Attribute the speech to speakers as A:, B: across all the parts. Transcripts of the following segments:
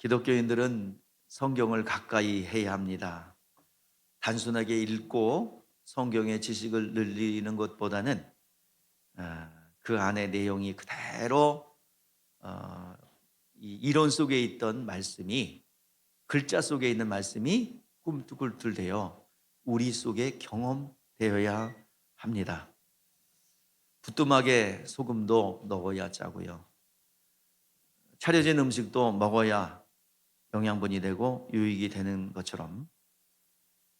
A: 기독교인들은 성경을 가까이 해야 합니다. 단순하게 읽고 성경의 지식을 늘리는 것보다는 그 안에 내용이 그대로 이 이론 속에 있던 말씀이, 글자 속에 있는 말씀이 꿈틀꿈틀되어 우리 속에 경험되어야 합니다. 부뚜막에 소금도 넣어야 짜고요, 차려진 음식도 먹어야 영양분이 되고 유익이 되는 것처럼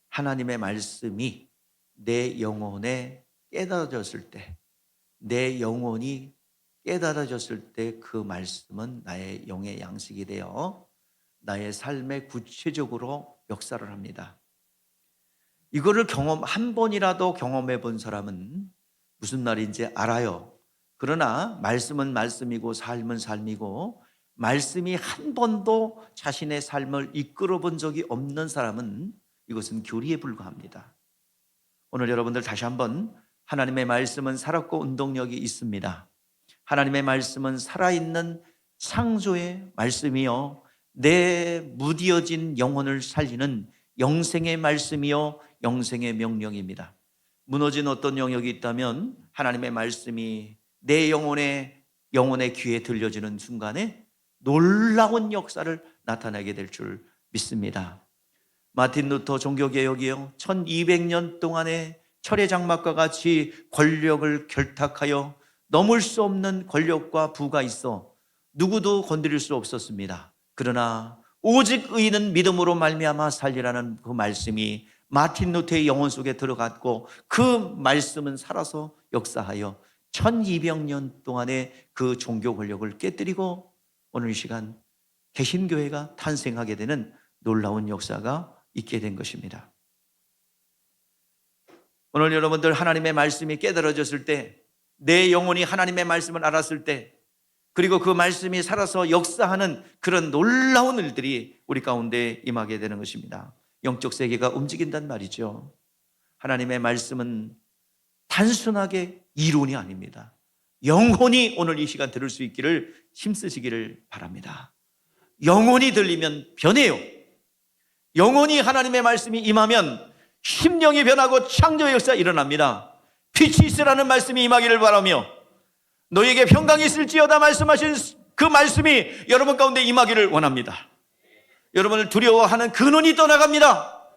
A: 하나님의 말씀이 내 영혼에 깨달아졌을 때, 내 영혼이 깨달아졌을 때 그 말씀은 나의 영의 양식이 되어 나의 삶에 구체적으로 역사를 합니다. 이거를 한 번이라도 경험해 본 사람은 무슨 말인지 알아요. 그러나 말씀은 말씀이고 삶은 삶이고, 말씀이 한 번도 자신의 삶을 이끌어 본 적이 없는 사람은 이것은 교리에 불과합니다. 오늘 여러분들 다시 한번, 하나님의 말씀은 살았고 운동력이 있습니다. 하나님의 말씀은 살아있는 창조의 말씀이요, 내 무디어진 영혼을 살리는 영생의 말씀이요, 영생의 명령입니다. 무너진 어떤 영역이 있다면 하나님의 말씀이 내 영혼의 귀에 들려지는 순간에 놀라운 역사를 나타내게 될 줄 믿습니다. 마틴 루터 종교개혁이요, 1200년 동안의 철의 장막과 같이 권력을 결탁하여 넘을 수 없는 권력과 부가 있어 누구도 건드릴 수 없었습니다. 그러나 오직 의인은 믿음으로 말미암아 살리라는 그 말씀이 마틴 루터의 영혼 속에 들어갔고, 그 말씀은 살아서 역사하여 1200년 동안의 그 종교 권력을 깨뜨리고 오늘 이 시간 개신교회가 탄생하게 되는 놀라운 역사가 있게 된 것입니다. 오늘 여러분들 하나님의 말씀이 깨달아졌을 때, 내 영혼이 하나님의 말씀을 알았을 때, 그리고 그 말씀이 살아서 역사하는 그런 놀라운 일들이 우리 가운데 임하게 되는 것입니다. 영적 세계가 움직인단 말이죠. 하나님의 말씀은 단순하게 이론이 아닙니다. 영혼이 오늘 이 시간 들을 수 있기를 힘쓰시기를 바랍니다. 영혼이 들리면 변해요. 영혼이 하나님의 말씀이 임하면 심령이 변하고 창조의 역사가 일어납니다. 빛이 있으라는 말씀이 임하기를 바라며, 너에게 평강이 있을지어다 말씀하신 그 말씀이 여러분 가운데 임하기를 원합니다. 여러분을 두려워하는 근원이 떠나갑니다.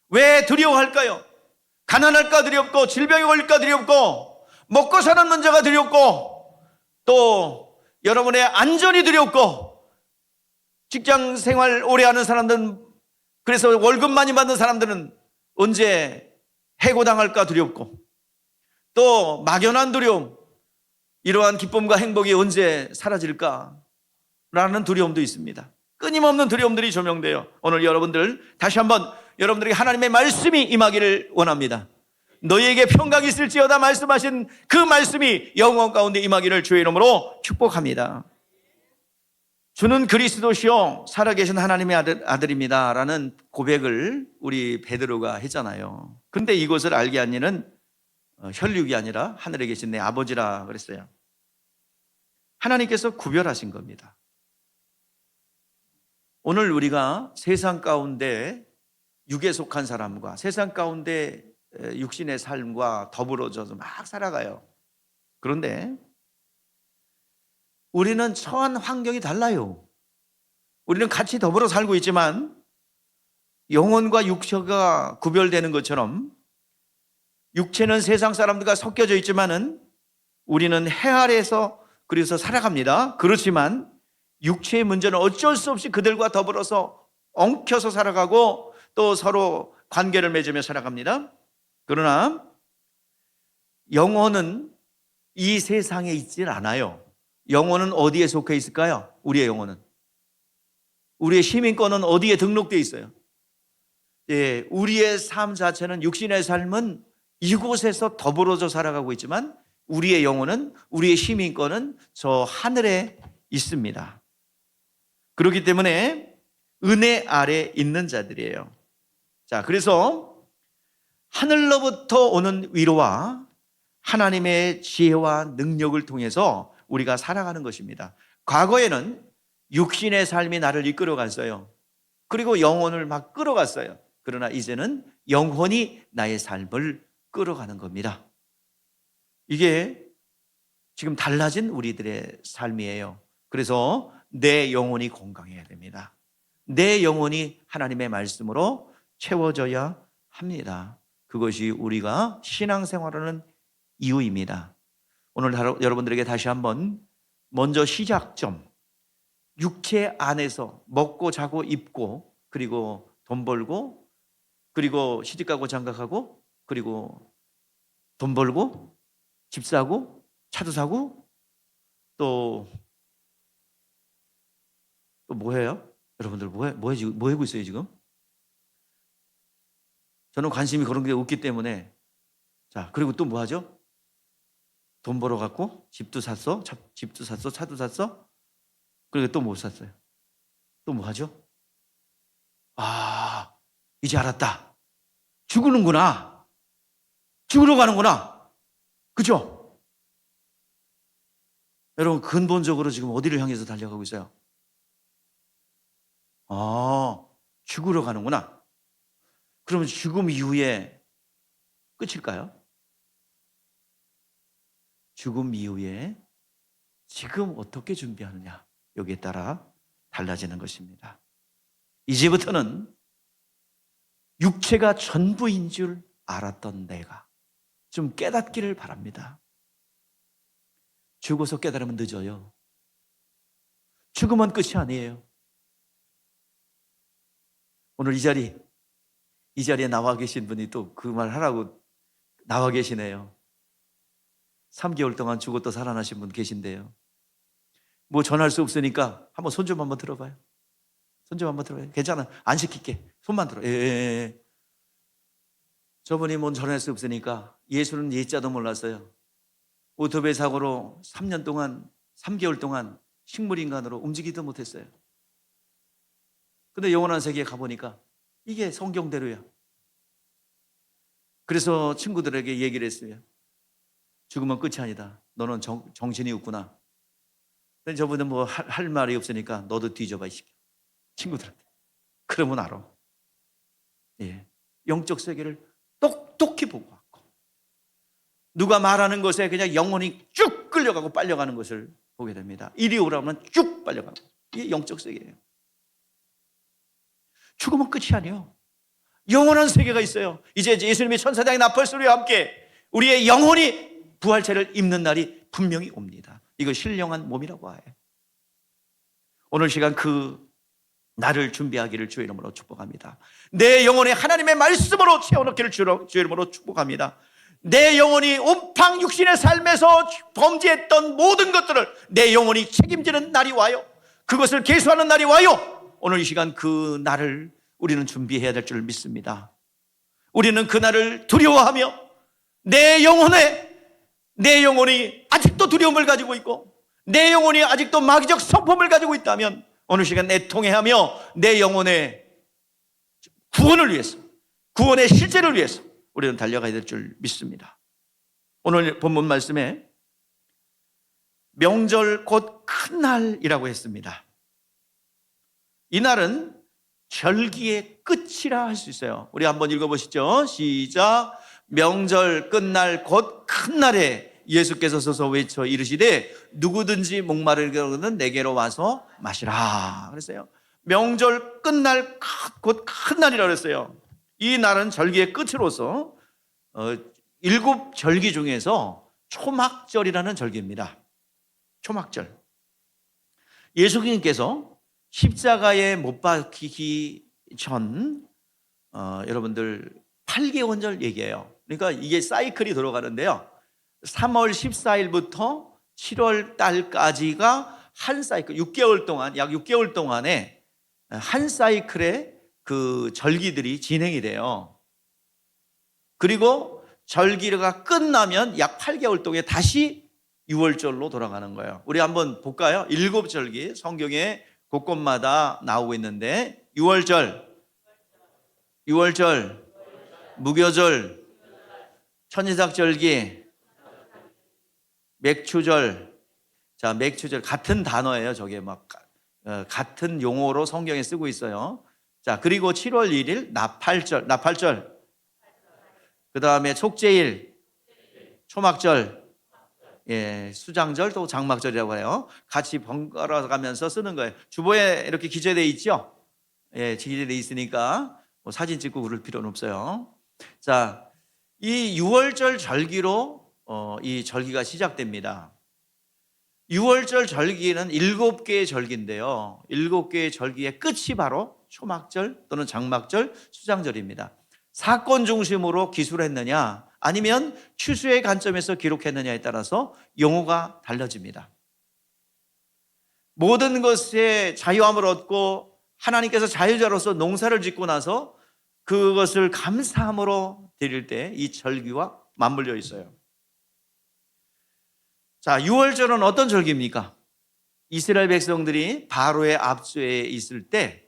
A: 왜 두려워할까요? 가난할까 두렵고, 질병에 걸릴까 두렵고, 먹고 사는 문제가 두렵고, 또 여러분의 안전이 두렵고, 직장 생활 오래 하는 사람들은, 그래서 월급 많이 받는 사람들은 언제 해고당할까 두렵고, 또 막연한 두려움, 이러한 기쁨과 행복이 언제 사라질까 라는 두려움도 있습니다. 끊임없는 두려움들이 조명돼요. 오늘 여러분들 다시 한번, 여러분들에게 하나님의 말씀이 임하기를 원합니다. 너희에게 평강이 있을지어다 말씀하신 그 말씀이 영혼 가운데 임하기를 주의 이름으로 축복합니다. 주는 그리스도시요 살아계신 하나님의 아들입니다 라는 고백을 우리 베드로가 했잖아요. 그런데 이것을 알게 한 이는 혈육이 아니라 하늘에 계신 내 아버지라 그랬어요. 하나님께서 구별하신 겁니다. 오늘 우리가 세상 가운데 육에 속한 사람과 세상 가운데 육신의 삶과 더불어져서 막 살아가요. 그런데 우리는 처한 환경이 달라요. 우리는 같이 더불어 살고 있지만 영혼과 육체가 구별되는 것처럼 육체는 세상 사람들과 섞여져 있지만은 우리는 해 아래에서 그래서 살아갑니다. 그렇지만 육체의 문제는 어쩔 수 없이 그들과 더불어서 엉켜서 살아가고 또 서로 관계를 맺으며 살아갑니다. 그러나 영혼은 이 세상에 있질 않아요. 영혼은 어디에 속해 있을까요? 우리의 영혼은, 우리의 시민권은 어디에 등록되어 있어요? 예, 우리의 삶 자체는, 육신의 삶은 이곳에서 더불어져 살아가고 있지만 우리의 영혼은, 우리의 시민권은 저 하늘에 있습니다. 그렇기 때문에 은혜 아래 있는 자들이에요. 자, 그래서 하늘로부터 오는 위로와 하나님의 지혜와 능력을 통해서 우리가 살아가는 것입니다. 과거에는 육신의 삶이 나를 이끌어갔어요. 그리고 영혼을 막 끌어갔어요. 그러나 이제는 영혼이 나의 삶을 끌어가는 겁니다. 이게 지금 달라진 우리들의 삶이에요. 그래서 내 영혼이 건강해야 됩니다. 내 영혼이 하나님의 말씀으로 채워져야 합니다. 그것이 우리가 신앙생활하는 이유입니다. 오늘 여러분들에게 다시 한번 먼저 시작점, 육체 안에서 먹고 자고 입고 그리고 돈 벌고 그리고 시집가고 장가가고 그리고 돈 벌고 집 사고 차도 사고 또 뭐해요? 여러분들 뭐 하고 있어요 지금? 저는 관심이 그런 게 없기 때문에. 자, 그리고 또 뭐 하죠? 돈 벌어 갖고 집도 샀어, 차도 샀어. 그리고 또 못 샀어요. 또 뭐 하죠? 아, 이제 알았다. 죽으는구나. 죽으러 가는구나. 그죠? 여러분, 근본적으로 지금 어디를 향해서 달려가고 있어요? 아, 죽으러 가는구나. 그러면 죽음 이후에 끝일까요? 죽음 이후에 지금 어떻게 준비하느냐, 여기에 따라 달라지는 것입니다. 이제부터는 육체가 전부인 줄 알았던 내가 좀 깨닫기를 바랍니다. 죽어서 깨달으면 늦어요. 죽으면 끝이 아니에요. 오늘 이 자리에 나와 계신 분이 또 그 말 하라고 나와 계시네요. 3개월 동안 죽었다 살아나신 분 계신데요. 뭐 전할 수 없으니까 한번 손 좀 한번 들어봐요. 손 좀 한번 들어봐요. 괜찮아, 안 시킬게. 손만 들어. 예. 저분이 뭔 전할 수 없으니까 예수는 예자도 몰랐어요. 오토바이 사고로 3년 동안 3개월 동안 식물인간으로 움직이지도 못했어요. 근데 영원한 세계에 가보니까 이게 성경대로야. 그래서 친구들에게 얘기를 했어요. 죽으면 끝이 아니다. 너는 정신이 없구나. 근데 저분은 뭐 할 말이 없으니까 너도 뒤져봐, 이 새끼. 친구들한테. 그러면 알아. 예. 영적 세계를 똑똑히 보고 왔고, 누가 말하는 것에 그냥 영혼이 쭉 끌려가고 빨려가는 것을 보게 됩니다. 이리 오라면 쭉 빨려가고. 이게 영적 세계예요. 죽으면 끝이 아니에요. 영원한 세계가 있어요. 이제 예수님의 천사장의 나팔 소리와 함께 우리의 영혼이 부활체를 입는 날이 분명히 옵니다. 이거 신령한 몸이라고 해요. 오늘 시간 그 날을 준비하기를 주의 이름으로 축복합니다. 내 영혼이 하나님의 말씀으로 채워넣기를 주의 이름으로 축복합니다. 내 영혼이 온팡 육신의 삶에서 범죄했던 모든 것들을 내 영혼이 책임지는 날이 와요. 그것을 계수하는 날이 와요. 오늘 이 시간 그 날을 우리는 준비해야 될 줄 믿습니다. 우리는 그 날을 두려워하며 내 영혼이 아직도 두려움을 가지고 있고 내 영혼이 아직도 마귀적 성품을 가지고 있다면 어느 시간 애통해하며 내 영혼의 구원을 위해서, 구원의 실제를 위해서 우리는 달려가야 될 줄 믿습니다. 오늘 본문 말씀에 명절 곧 큰 날이라고 했습니다. 이 날은 절기의 끝이라 할 수 있어요. 우리 한번 읽어보시죠. 시작. 명절 끝날 곧 큰 날에 예수께서 서서 외쳐 이르시되 누구든지 목마르거든 내게로 와서 마시라 그랬어요. 명절 끝날 곧 큰 날이라 그랬어요. 이 날은 절기의 끝으로서 7 절기 중에서 초막절이라는 절기입니다. 초막절. 예수님께서 십자가에 못 박히기 전 여러분들 8개원절 얘기해요. 그러니까 이게 사이클이 돌아가는데요. 3월 14일부터 7월 달까지가 한 사이클, 6개월 동안, 약 6개월 동안에 한 사이클의 그 절기들이 진행이 돼요. 그리고 절기가 끝나면 약 8개월 동안에 다시 6월절로 돌아가는 거예요. 우리 한번 볼까요? 7절기 성경에 곳곳마다 나오고 있는데 6월절, 무교절, 천이삭절기, 맥추절. 자, 맥추절 같은 단어예요. 저게 막 같은 용어로 성경에 쓰고 있어요. 자, 그리고 7월 1일 나팔절. 그 다음에 촉제일, 초막절, 수장절 또 장막절이라고 해요. 같이 번갈아 가면서 쓰는 거예요. 주보에 이렇게 기재되어 있죠? 기재되어 있으니까 뭐 사진 찍고 그럴 필요는 없어요. 자, 이 6월절 절기로 이 절기가 시작됩니다. 6월절 절기는 7개의 절기인데요. 7개의 절기의 끝이 바로 초막절 또는 장막절, 수장절입니다. 사건 중심으로 기술했느냐 아니면 추수의 관점에서 기록했느냐에 따라서 용어가 달라집니다. 모든 것에 자유함을 얻고 하나님께서 자유자로서 농사를 짓고 나서 그것을 감사함으로 드릴 때 이 절기와 맞물려 있어요. 자, 6월절은 어떤 절기입니까? 이스라엘 백성들이 바로의 압수에 있을 때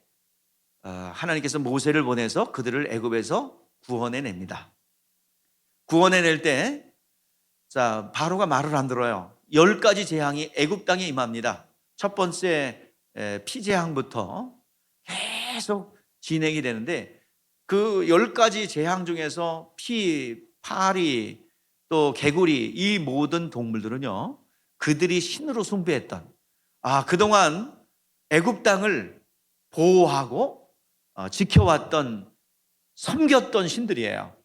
A: 하나님께서 모세를 보내서 그들을 애굽에서 구원해냅니다. 구원해낼 때 바로가 말을 안 들어요. 10가지 재앙이 애굽 땅에 임합니다. 첫 번째 피재앙부터 계속 진행이 되는데 그 10가지 재앙 중에서 피, 파리, 또 개구리 이 모든 동물들은요 그들이 신으로 숭배했던 그동안 애굽 땅을 보호하고 지켜왔던 섬겼던 신들이에요.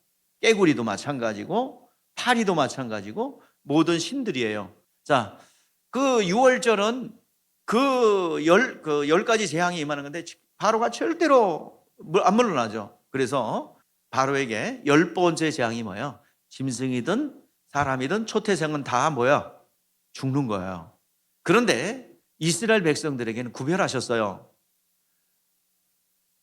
A: 깨구리도 마찬가지고 파리도 마찬가지고 모든 신들이에요. 자, 그 6월절은 그 10가지 재앙이 임하는 건데 바로가 절대로 안 물러나죠. 그래서 바로에게 10번째 재앙이 뭐예요? 짐승이든 사람이든 초태생은 다 뭐야? 죽는 거예요. 그런데 이스라엘 백성들에게는 구별하셨어요.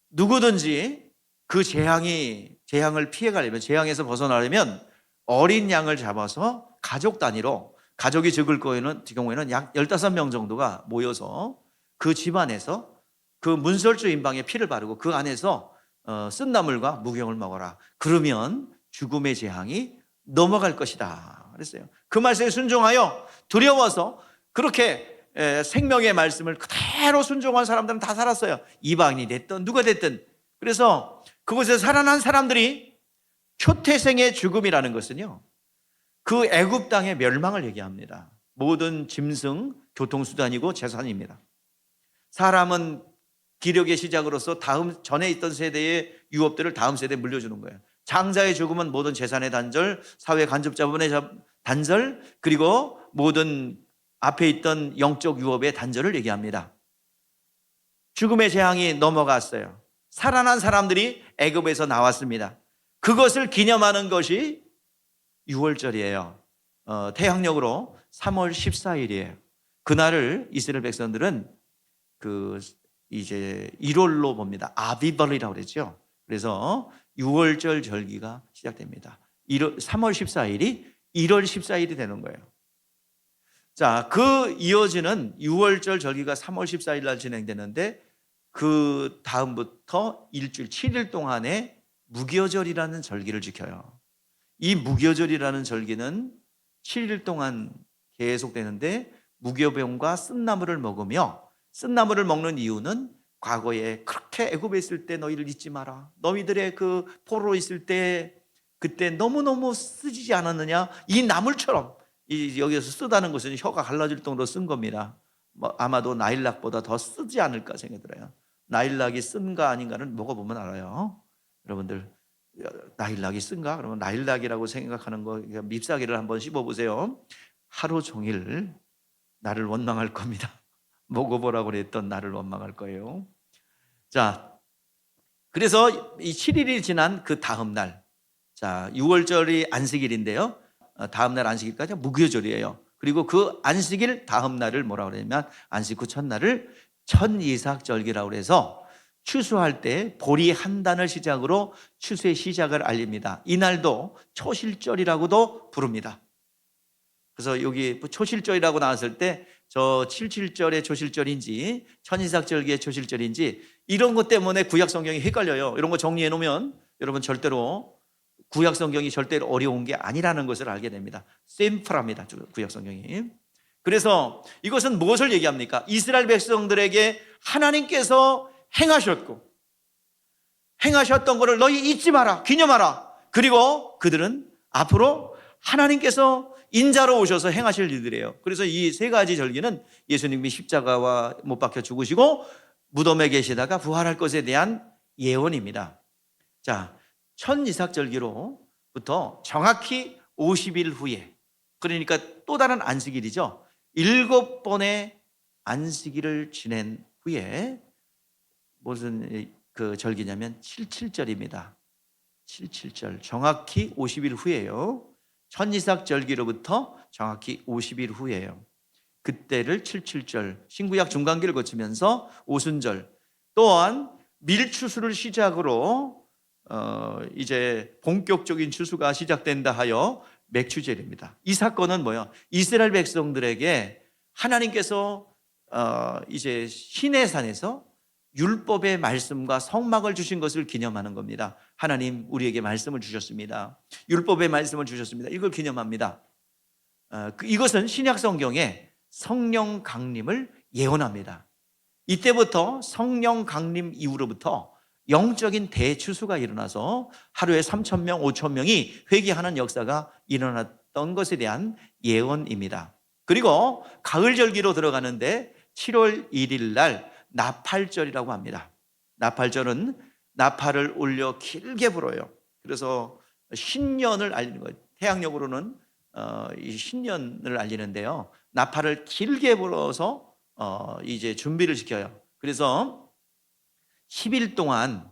A: 누구든지 그 재앙을 피해가려면, 재앙에서 벗어나려면 어린 양을 잡아서 가족 단위로, 가족이 적을 경우에는 약 15명 정도가 모여서 그 집안에서 그 문설주 임방에 피를 바르고 그 안에서 쓴 나물과 무경을 먹어라. 그러면 죽음의 재앙이 넘어갈 것이다 그랬어요. 그 말씀에 순종하여 두려워서 그렇게 생명의 말씀을 그대로 순종한 사람들은 다 살았어요. 이방인이 됐든 누가 됐든. 그래서 그곳에서 살아난 사람들이 초태생의 죽음이라는 것은요 그 애굽 땅의 멸망을 얘기합니다. 모든 짐승, 교통수단이고 재산입니다. 사람은 기력의 시작으로서 전에 있던 세대의 유업들을 다음 세대에 물려주는 거예요. 장자의 죽음은 모든 재산의 단절, 사회 간접자본의 단절, 그리고 모든 앞에 있던 영적 유업의 단절을 얘기합니다. 죽음의 재앙이 넘어갔어요. 살아난 사람들이 애굽에서 나왔습니다. 그것을 기념하는 것이 6월절이에요. 태양력으로 3월 14일이에요. 그날을 이스라엘 백성들은 이제 1월로 봅니다. 아비벌이라고 그랬죠. 그래서 6월절 절기가 시작됩니다. 3월 14일이 1월 14일이 되는 거예요. 자, 그 이어지는 6월절 절기가 3월 14일 날 진행되는데 그 다음부터 일주일 7일 동안에 무교절이라는 절기를 지켜요. 이 무교절이라는 절기는 7일 동안 계속되는데 무교병과 쓴나물을 먹으며, 쓴나물을 먹는 이유는 과거에 그렇게 애굽에 있을 때 너희를 잊지 마라. 너희들의 그 포로로 있을 때 그때 너무너무 쓰지 않았느냐. 이 나물처럼 여기서 쓰다는 것은 혀가 갈라질 정도로 쓴 겁니다. 아마도 나일락보다 더 쓰지 않을까 생각이 들어요. 나일락이 쓴가 아닌가는 먹어보면 알아요. 여러분들 나일락이 쓴가? 그러면 나일락이라고 생각하는 거 밉사귀를 한번 씹어보세요. 하루 종일 나를 원망할 겁니다. 먹어보라고 그랬던 나를 원망할 거예요. 자, 그래서 이 7일이 지난 그 다음 날, 자, 6월절이 안식일인데요. 다음 날 안식일까지 무교절이에요. 그리고 그 안식일 다음 날을 뭐라고 그러냐면 안식 후 첫날을 천이삭절기라고 해서 추수할 때 보리 한 단을 시작으로 추수의 시작을 알립니다. 이날도 초실절이라고도 부릅니다. 그래서 여기 초실절이라고 나왔을 때 저 77절의 초실절인지 천이삭절기의 초실절인지 이런 것 때문에 구약 성경이 헷갈려요. 이런 거 정리해 놓으면 여러분 절대로 구약 성경이 절대로 어려운 게 아니라는 것을 알게 됩니다. 심플합니다. 구약 성경이. 그래서 이것은 무엇을 얘기합니까? 이스라엘 백성들에게 하나님께서 행하셨던 것을 너희 잊지 마라, 기념하라. 그리고 그들은 앞으로 하나님께서 인자로 오셔서 행하실 일들이에요. 그래서 이 세 가지 절기는 예수님이 십자가와 못 박혀 죽으시고 무덤에 계시다가 부활할 것에 대한 예언입니다. 자, 천이삭절기로부터 정확히 50일 후에, 그러니까 또 다른 안식일이죠. 7번의 안식일을 지낸 후에 무슨 그 절기냐면 77절입니다. 77절, 정확히 50일 후에요. 천이삭절기로부터 정확히 50일 후에요. 그때를 77절, 신구약 중간기를 거치면서 오순절, 또한 밀추수를 시작으로 이제 본격적인 추수가 시작된다 하여 맥추절입니다. 이 사건은 뭐예요? 이스라엘 백성들에게 하나님께서 이제 시내산에서 율법의 말씀과 성막을 주신 것을 기념하는 겁니다. 하나님 우리에게 말씀을 주셨습니다. 율법의 말씀을 주셨습니다. 이걸 기념합니다. 이것은 신약 성경에 성령 강림을 예언합니다. 이때부터 성령 강림 이후로부터 영적인 대추수가 일어나서 하루에 3,000명, 5,000명이 회개하는 역사가 일어났던 것에 대한 예언입니다. 그리고 가을절기로 들어가는데 7월 1일 날 나팔절이라고 합니다. 나팔절은 나팔을 올려 길게 불어요. 그래서 신년을 알리는 거예요. 태양력으로는 이 신년을 알리는데요. 나팔을 길게 불어서 이제 준비를 시켜요. 그래서 10일 동안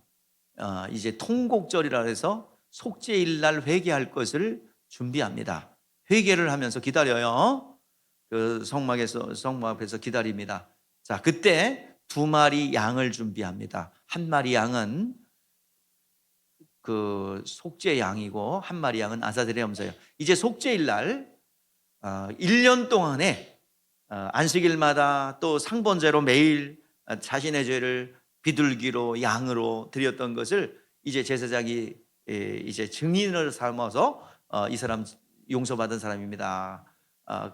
A: 이제 통곡절이라 해서 속죄일 날 회개할 것을 준비합니다. 회개를 하면서 기다려요. 그 성막 앞에서 기다립니다. 자, 그때 2마리 양을 준비합니다. 한 마리 양은 그 속죄 양이고 한 마리 양은 아사델의 염소예요. 이제 속죄일 날 1년 동안에 안식일마다 또 상번제로 매일 자신의 죄를 비둘기로 양으로 드렸던 것을 이제 제사장이 이제 증인을 삼아서 이 사람 용서받은 사람입니다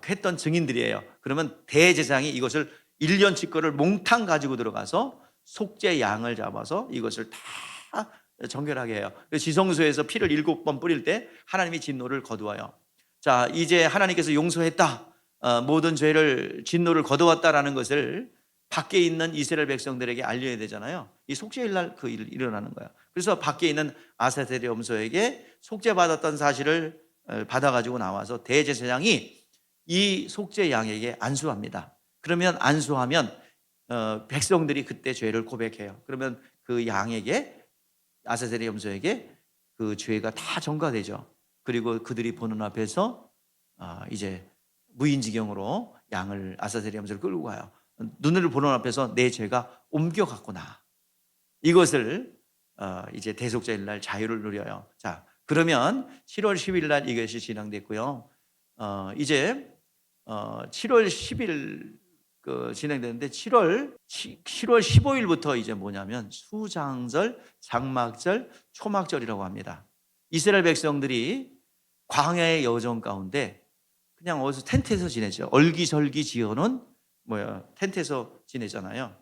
A: 했던 증인들이에요. 그러면 대제사장이 이것을 1년치 거를 몽탕 가지고 들어가서 속죄 양을 잡아서 이것을 다 정결하게 해요. 지성소에서 피를 7번 뿌릴 때 하나님이 진노를 거두어요. 자, 이제 하나님께서 용서했다, 모든 죄를 진노를 거두었다라는 것을 밖에 있는 이스라엘 백성들에게 알려야 되잖아요. 이 속죄일 날 그 일이 일어나는 거야. 그래서 밖에 있는 아사델의 염소에게 속죄받았던 사실을 받아가지고 나와서 대제사장이 이 속죄 양에게 안수합니다. 그러면 안수하면 백성들이 그때 죄를 고백해요. 그러면 그 양에게, 아사델의 염소에게 그 죄가 다 전가되죠. 그리고 그들이 보는 앞에서 이제 무인지경으로 양을, 아사델의 염소를 끌고 가요. 눈을 보는 앞에서 내 죄가 옮겨갔구나, 이것을 이제 대속죄일 날 자유를 누려요. 자, 그러면 7월 10일 날 이것이 진행됐고요. 이제 7월 10일 진행되는데 7월 15일부터 이제 뭐냐면 수장절, 장막절, 초막절이라고 합니다. 이스라엘 백성들이 광야의 여정 가운데 그냥 어디서 텐트에서 지내죠. 얼기설기 지어놓은 텐트에서 지내잖아요.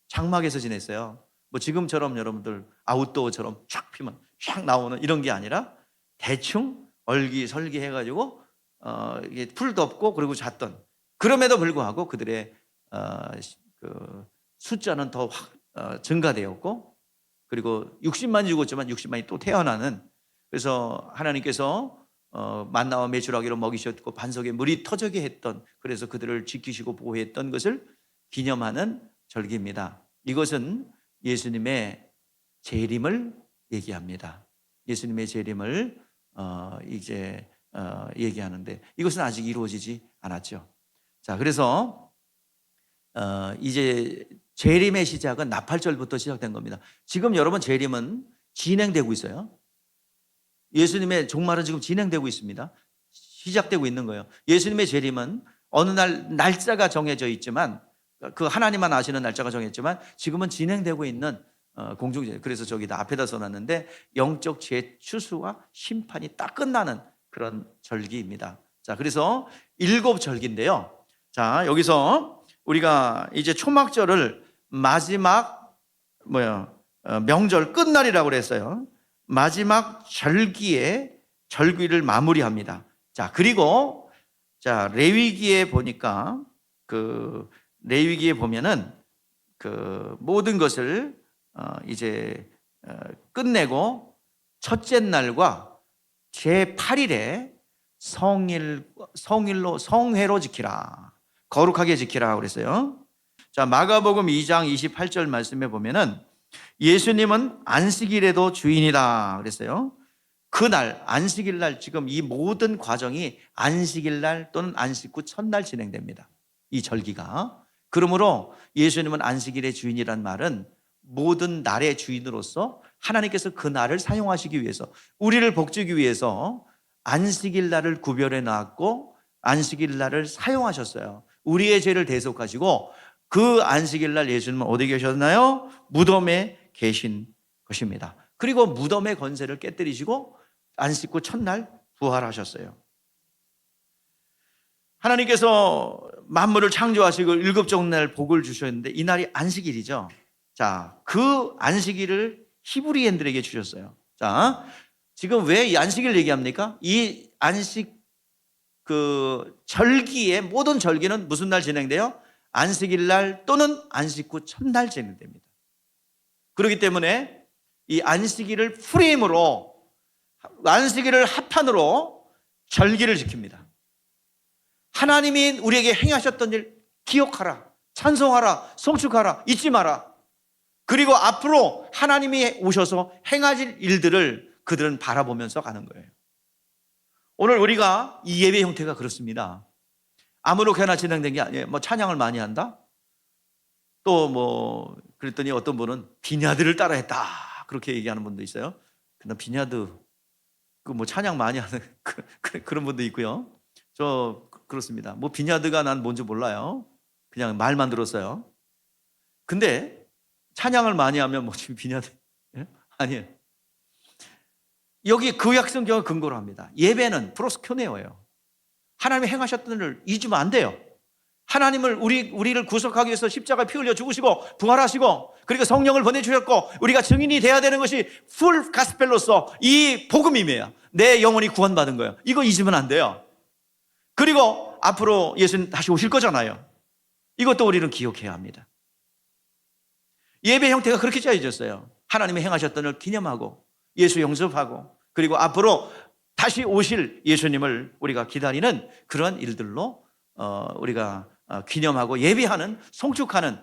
A: 장막에서 지냈어요. 뭐 지금처럼 여러분들 아웃도어처럼 쫙 피면 쫙 나오는 이런 게 아니라 대충 얼기설기 해가지고 이게 풀 덮고 그리고 잤던. 그럼에도 불구하고 그들의 그 숫자는 더 증가되었고, 그리고 60만이 죽었지만 60만이 또 태어나는. 그래서 하나님께서 만나와 메추라기로 먹이셨고 반석에 물이 터져게 했던, 그래서 그들을 지키시고 보호했던 것을 기념하는 절기입니다. 이것은 예수님의 재림을 얘기합니다. 예수님의 재림을 이제 얘기하는데 이것은 아직 이루어지지 않았죠. 자, 그래서 이제 재림의 시작은 나팔절부터 시작된 겁니다. 지금 여러분 재림은 진행되고 있어요. 예수님의 종말은 지금 진행되고 있습니다. 시작되고 있는 거예요. 예수님의 재림은 어느 날 날짜가 정해져 있지만, 그 하나님만 아시는 날짜가 정했지만 지금은 진행되고 있는 공중제. 그래서 저기다 앞에다 써놨는데 영적 재추수와 심판이 딱 끝나는 그런 절기입니다. 자, 그래서 7절기인데요. 자, 여기서 우리가 이제 초막절을 마지막 명절 끝날이라고 그랬어요. 마지막 절기를 마무리합니다. 자, 그리고 자, 레위기에 보니까 레위기에 보면은 모든 것을 이제 끝내고 첫째 날과 제8일에 성회로 지키라. 거룩하게 지키라 그랬어요. 자, 마가복음 2장 28절 말씀에 보면은 예수님은 안식일에도 주인이다 그랬어요. 그날 안식일 날, 지금 이 모든 과정이 안식일 날 또는 안식 후 첫날 진행됩니다. 이 절기가. 그러므로 예수님은 안식일의 주인이란 말은 모든 날의 주인으로서 하나님께서 그 날을 사용하시기 위해서, 우리를 복주기 위해서 안식일 날을 구별해 놨고 안식일 날을 사용하셨어요. 우리의 죄를 대속하시고 그 안식일 날 예수님은 어디 계셨나요? 무덤에 계신 것입니다. 그리고 무덤의 권세를 깨뜨리시고 안식 후 첫날 부활하셨어요. 하나님께서 만물을 창조하시고 일곱 날 복을 주셨는데 이 날이 안식일이죠. 자, 그 안식일을 히브리인들에게 주셨어요. 자, 지금 왜 이 안식일 얘기합니까? 이 안식 절기의 모든 절기는 무슨 날 진행돼요? 안식일 날 또는 안식 후 첫날 진행됩니다. 그렇기 때문에 이 안식일을 프레임으로, 안식일을 합판으로 절기를 지킵니다. 하나님이 우리에게 행하셨던 일 기억하라, 찬송하라, 송축하라, 잊지 마라. 그리고 앞으로 하나님이 오셔서 행하실 일들을 그들은 바라보면서 가는 거예요. 오늘 우리가 이 예배 형태가 그렇습니다. 아무렇게나 진행된 게 아니에요. 찬양을 많이 한다? 또 그랬더니 어떤 분은 비냐드를 따라했다, 그렇게 얘기하는 분도 있어요. 근데 비냐드 찬양 많이 하는 그런 분도 있고요. 저 그렇습니다. 비냐드가 난 뭔지 몰라요. 그냥 말만 들었어요. 근데 찬양을 많이 하면 지금 비냐드? 예? 아니에요. 여기 구약 성경을 근거로 합니다. 예배는 프로스큐네오예요. 하나님이 행하셨던 일을 잊으면 안 돼요. 하나님을 우리를 구속하기 위해서 십자가에 피 흘려 죽으시고 부활하시고 그리고 성령을 보내주셨고 우리가 증인이 돼야 되는 것이 풀 가스펠로서 이 복음임이에요. 내 영혼이 구원받은 거예요. 이거 잊으면 안 돼요. 그리고 앞으로 예수님 다시 오실 거잖아요. 이것도 우리는 기억해야 합니다. 예배 형태가 그렇게 짜여졌어요. 하나님이 행하셨던 일을 기념하고 예수 영접하고 그리고 앞으로 다시 오실 예수님을 우리가 기다리는 그런 일들로 우리가 기념하고 예배하는, 송축하는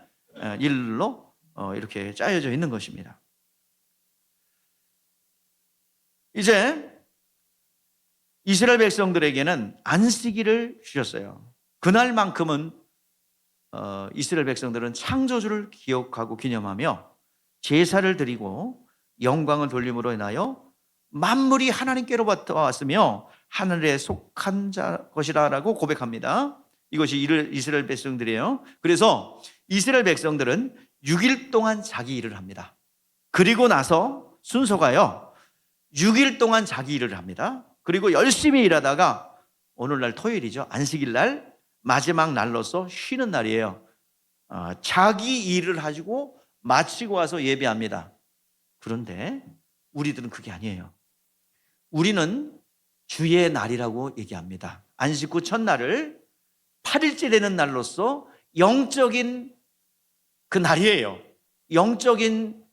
A: 일로 이렇게 짜여져 있는 것입니다. 이제 이스라엘 백성들에게는 안식일을 주셨어요. 그날만큼은 이스라엘 백성들은 창조주를 기억하고 기념하며 제사를 드리고 영광을 돌림으로 인하여 만물이 하나님께로부터 왔으며 하늘에 속한 것이라고 고백합니다. 이것이 이스라엘 백성들이에요. 그래서 이스라엘 백성들은 6일 동안 자기 일을 합니다. 그리고 나서 순서가요, 6일 동안 자기 일을 합니다. 그리고 열심히 일하다가 오늘날 토요일이죠. 안식일 날 마지막 날로서 쉬는 날이에요. 자기 일을 하시고 마치고 와서 예배합니다. 그런데 우리들은 그게 아니에요. 우리는 주의 날이라고 얘기합니다. 안식 후 첫날을 8일째 되는 날로서 영적인 그 날이에요. 영적인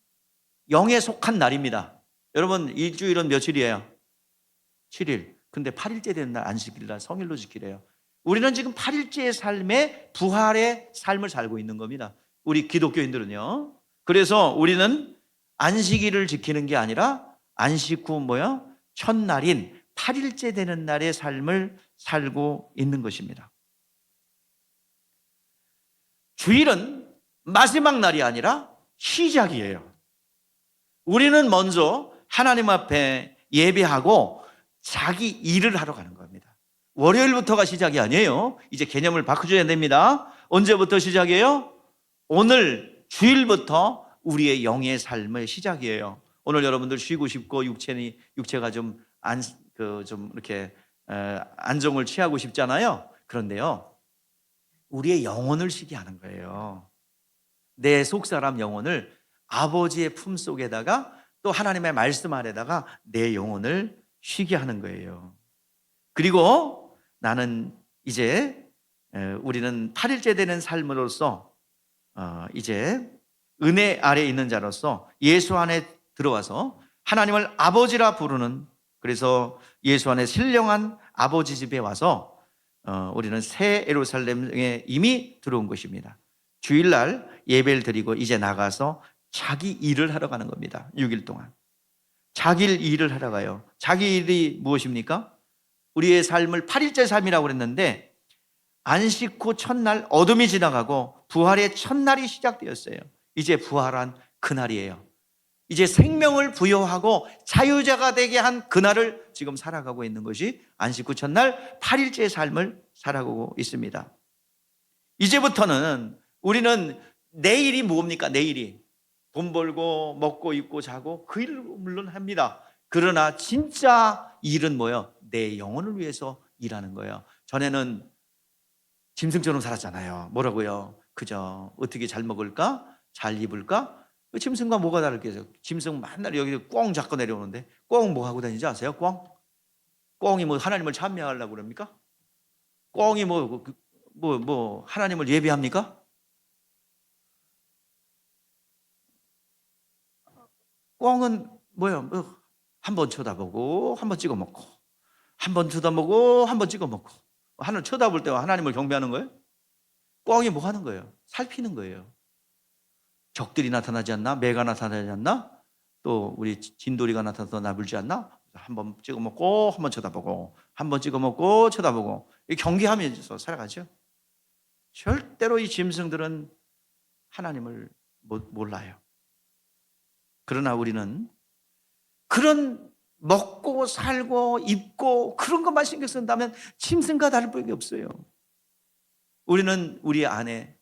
A: 영에 속한 날입니다. 여러분, 일주일은 며칠이에요? 7일. 근데 8일째 되는 날 안식일 날 성일로 지키래요. 우리는 지금 8일째의 삶에 부활의 삶을 살고 있는 겁니다. 우리 기독교인들은요. 그래서 우리는 안식일을 지키는 게 아니라 안식 후 첫날인 8일째 되는 날의 삶을 살고 있는 것입니다. 주일은 마지막 날이 아니라 시작이에요. 우리는 먼저 하나님 앞에 예배하고 자기 일을 하러 가는 겁니다. 월요일부터가 시작이 아니에요. 이제 개념을 바꿔줘야 됩니다. 언제부터 시작이에요? 오늘 주일부터 우리의 영의 삶의 시작이에요. 오늘 여러분들 쉬고 싶고 육체가 좀 이렇게 안정을 취하고 싶잖아요. 그런데요, 우리의 영혼을 쉬게 하는 거예요. 내 속사람 영혼을 아버지의 품속에다가 또 하나님의 말씀 아래다가 내 영혼을 쉬게 하는 거예요. 그리고 나는 이제 우리는 8일째 되는 삶으로서 이제 은혜 아래 있는 자로서 예수 안에 들어와서 하나님을 아버지라 부르는, 그래서 예수 안에 신령한 아버지 집에 와서 우리는 새 예루살렘에 이미 들어온 것입니다. 주일날 예배를 드리고 이제 나가서 자기 일을 하러 가는 겁니다. 6일 동안 자기 일을 하러 가요. 자기 일이 무엇입니까? 우리의 삶을 8일째 삶이라고 그랬는데 안식 후 첫날 어둠이 지나가고 부활의 첫날이 시작되었어요. 이제 부활한 그날이에요. 이제 생명을 부여하고 자유자가 되게 한 그날을 지금 살아가고 있는 것이 안식 후 첫날 8일째의 삶을 살아가고 있습니다. 이제부터는 우리는 내일이 뭡니까? 내일이 돈 벌고 먹고 입고 자고 그 일을 물론 합니다. 그러나 진짜 일은 뭐예요? 내 영혼을 위해서 일하는 거예요. 전에는 짐승처럼 살았잖아요. 뭐라고요? 그저 어떻게 잘 먹을까? 잘 입을까? 짐승과 뭐가 다르겠어요? 짐승 맨날 여기 꽁 잡고 내려오는데 꽁 뭐 하고 다니지 아세요? 꽁? 꽁이 뭐 하나님을 찬미하려고 그럽니까? 꽁이 뭐 하나님을 예배합니까? 꽁은 뭐예요? 한번 쳐다보고 한번 찍어 먹고 한번 쳐다보고 한번 찍어 먹고 하늘 쳐다볼 때와 하나님을 경배하는 거예요? 꽁이 뭐 하는 거예요? 살피는 거예요. 적들이 나타나지 않나? 매가 나타나지 않나? 또 우리 진돌이가 나타나서 나불지 않나? 한번 찍어 먹고 한번 쳐다보고 한번 찍어 먹고 쳐다보고 경계하면서 살아가죠. 절대로 이 짐승들은 하나님을 몰라요. 그러나 우리는 그런 먹고 살고 입고 그런 것만 신경 쓴다면 짐승과 다를 바가 없어요. 우리는 우리 안에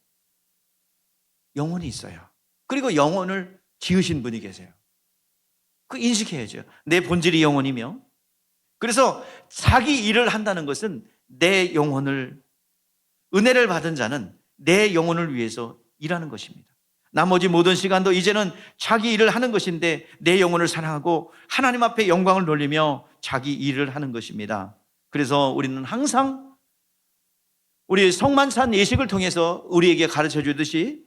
A: 영혼이 있어요. 그리고 영혼을 지으신 분이 계세요. 그 인식해야죠. 내 본질이 영혼이며, 그래서 자기 일을 한다는 것은 내 영혼을, 은혜를 받은 자는 내 영혼을 위해서 일하는 것입니다. 나머지 모든 시간도 이제는 자기 일을 하는 것인데 내 영혼을 사랑하고 하나님 앞에 영광을 돌리며 자기 일을 하는 것입니다. 그래서 우리는 항상 우리 성만찬 예식을 통해서 우리에게 가르쳐 주듯이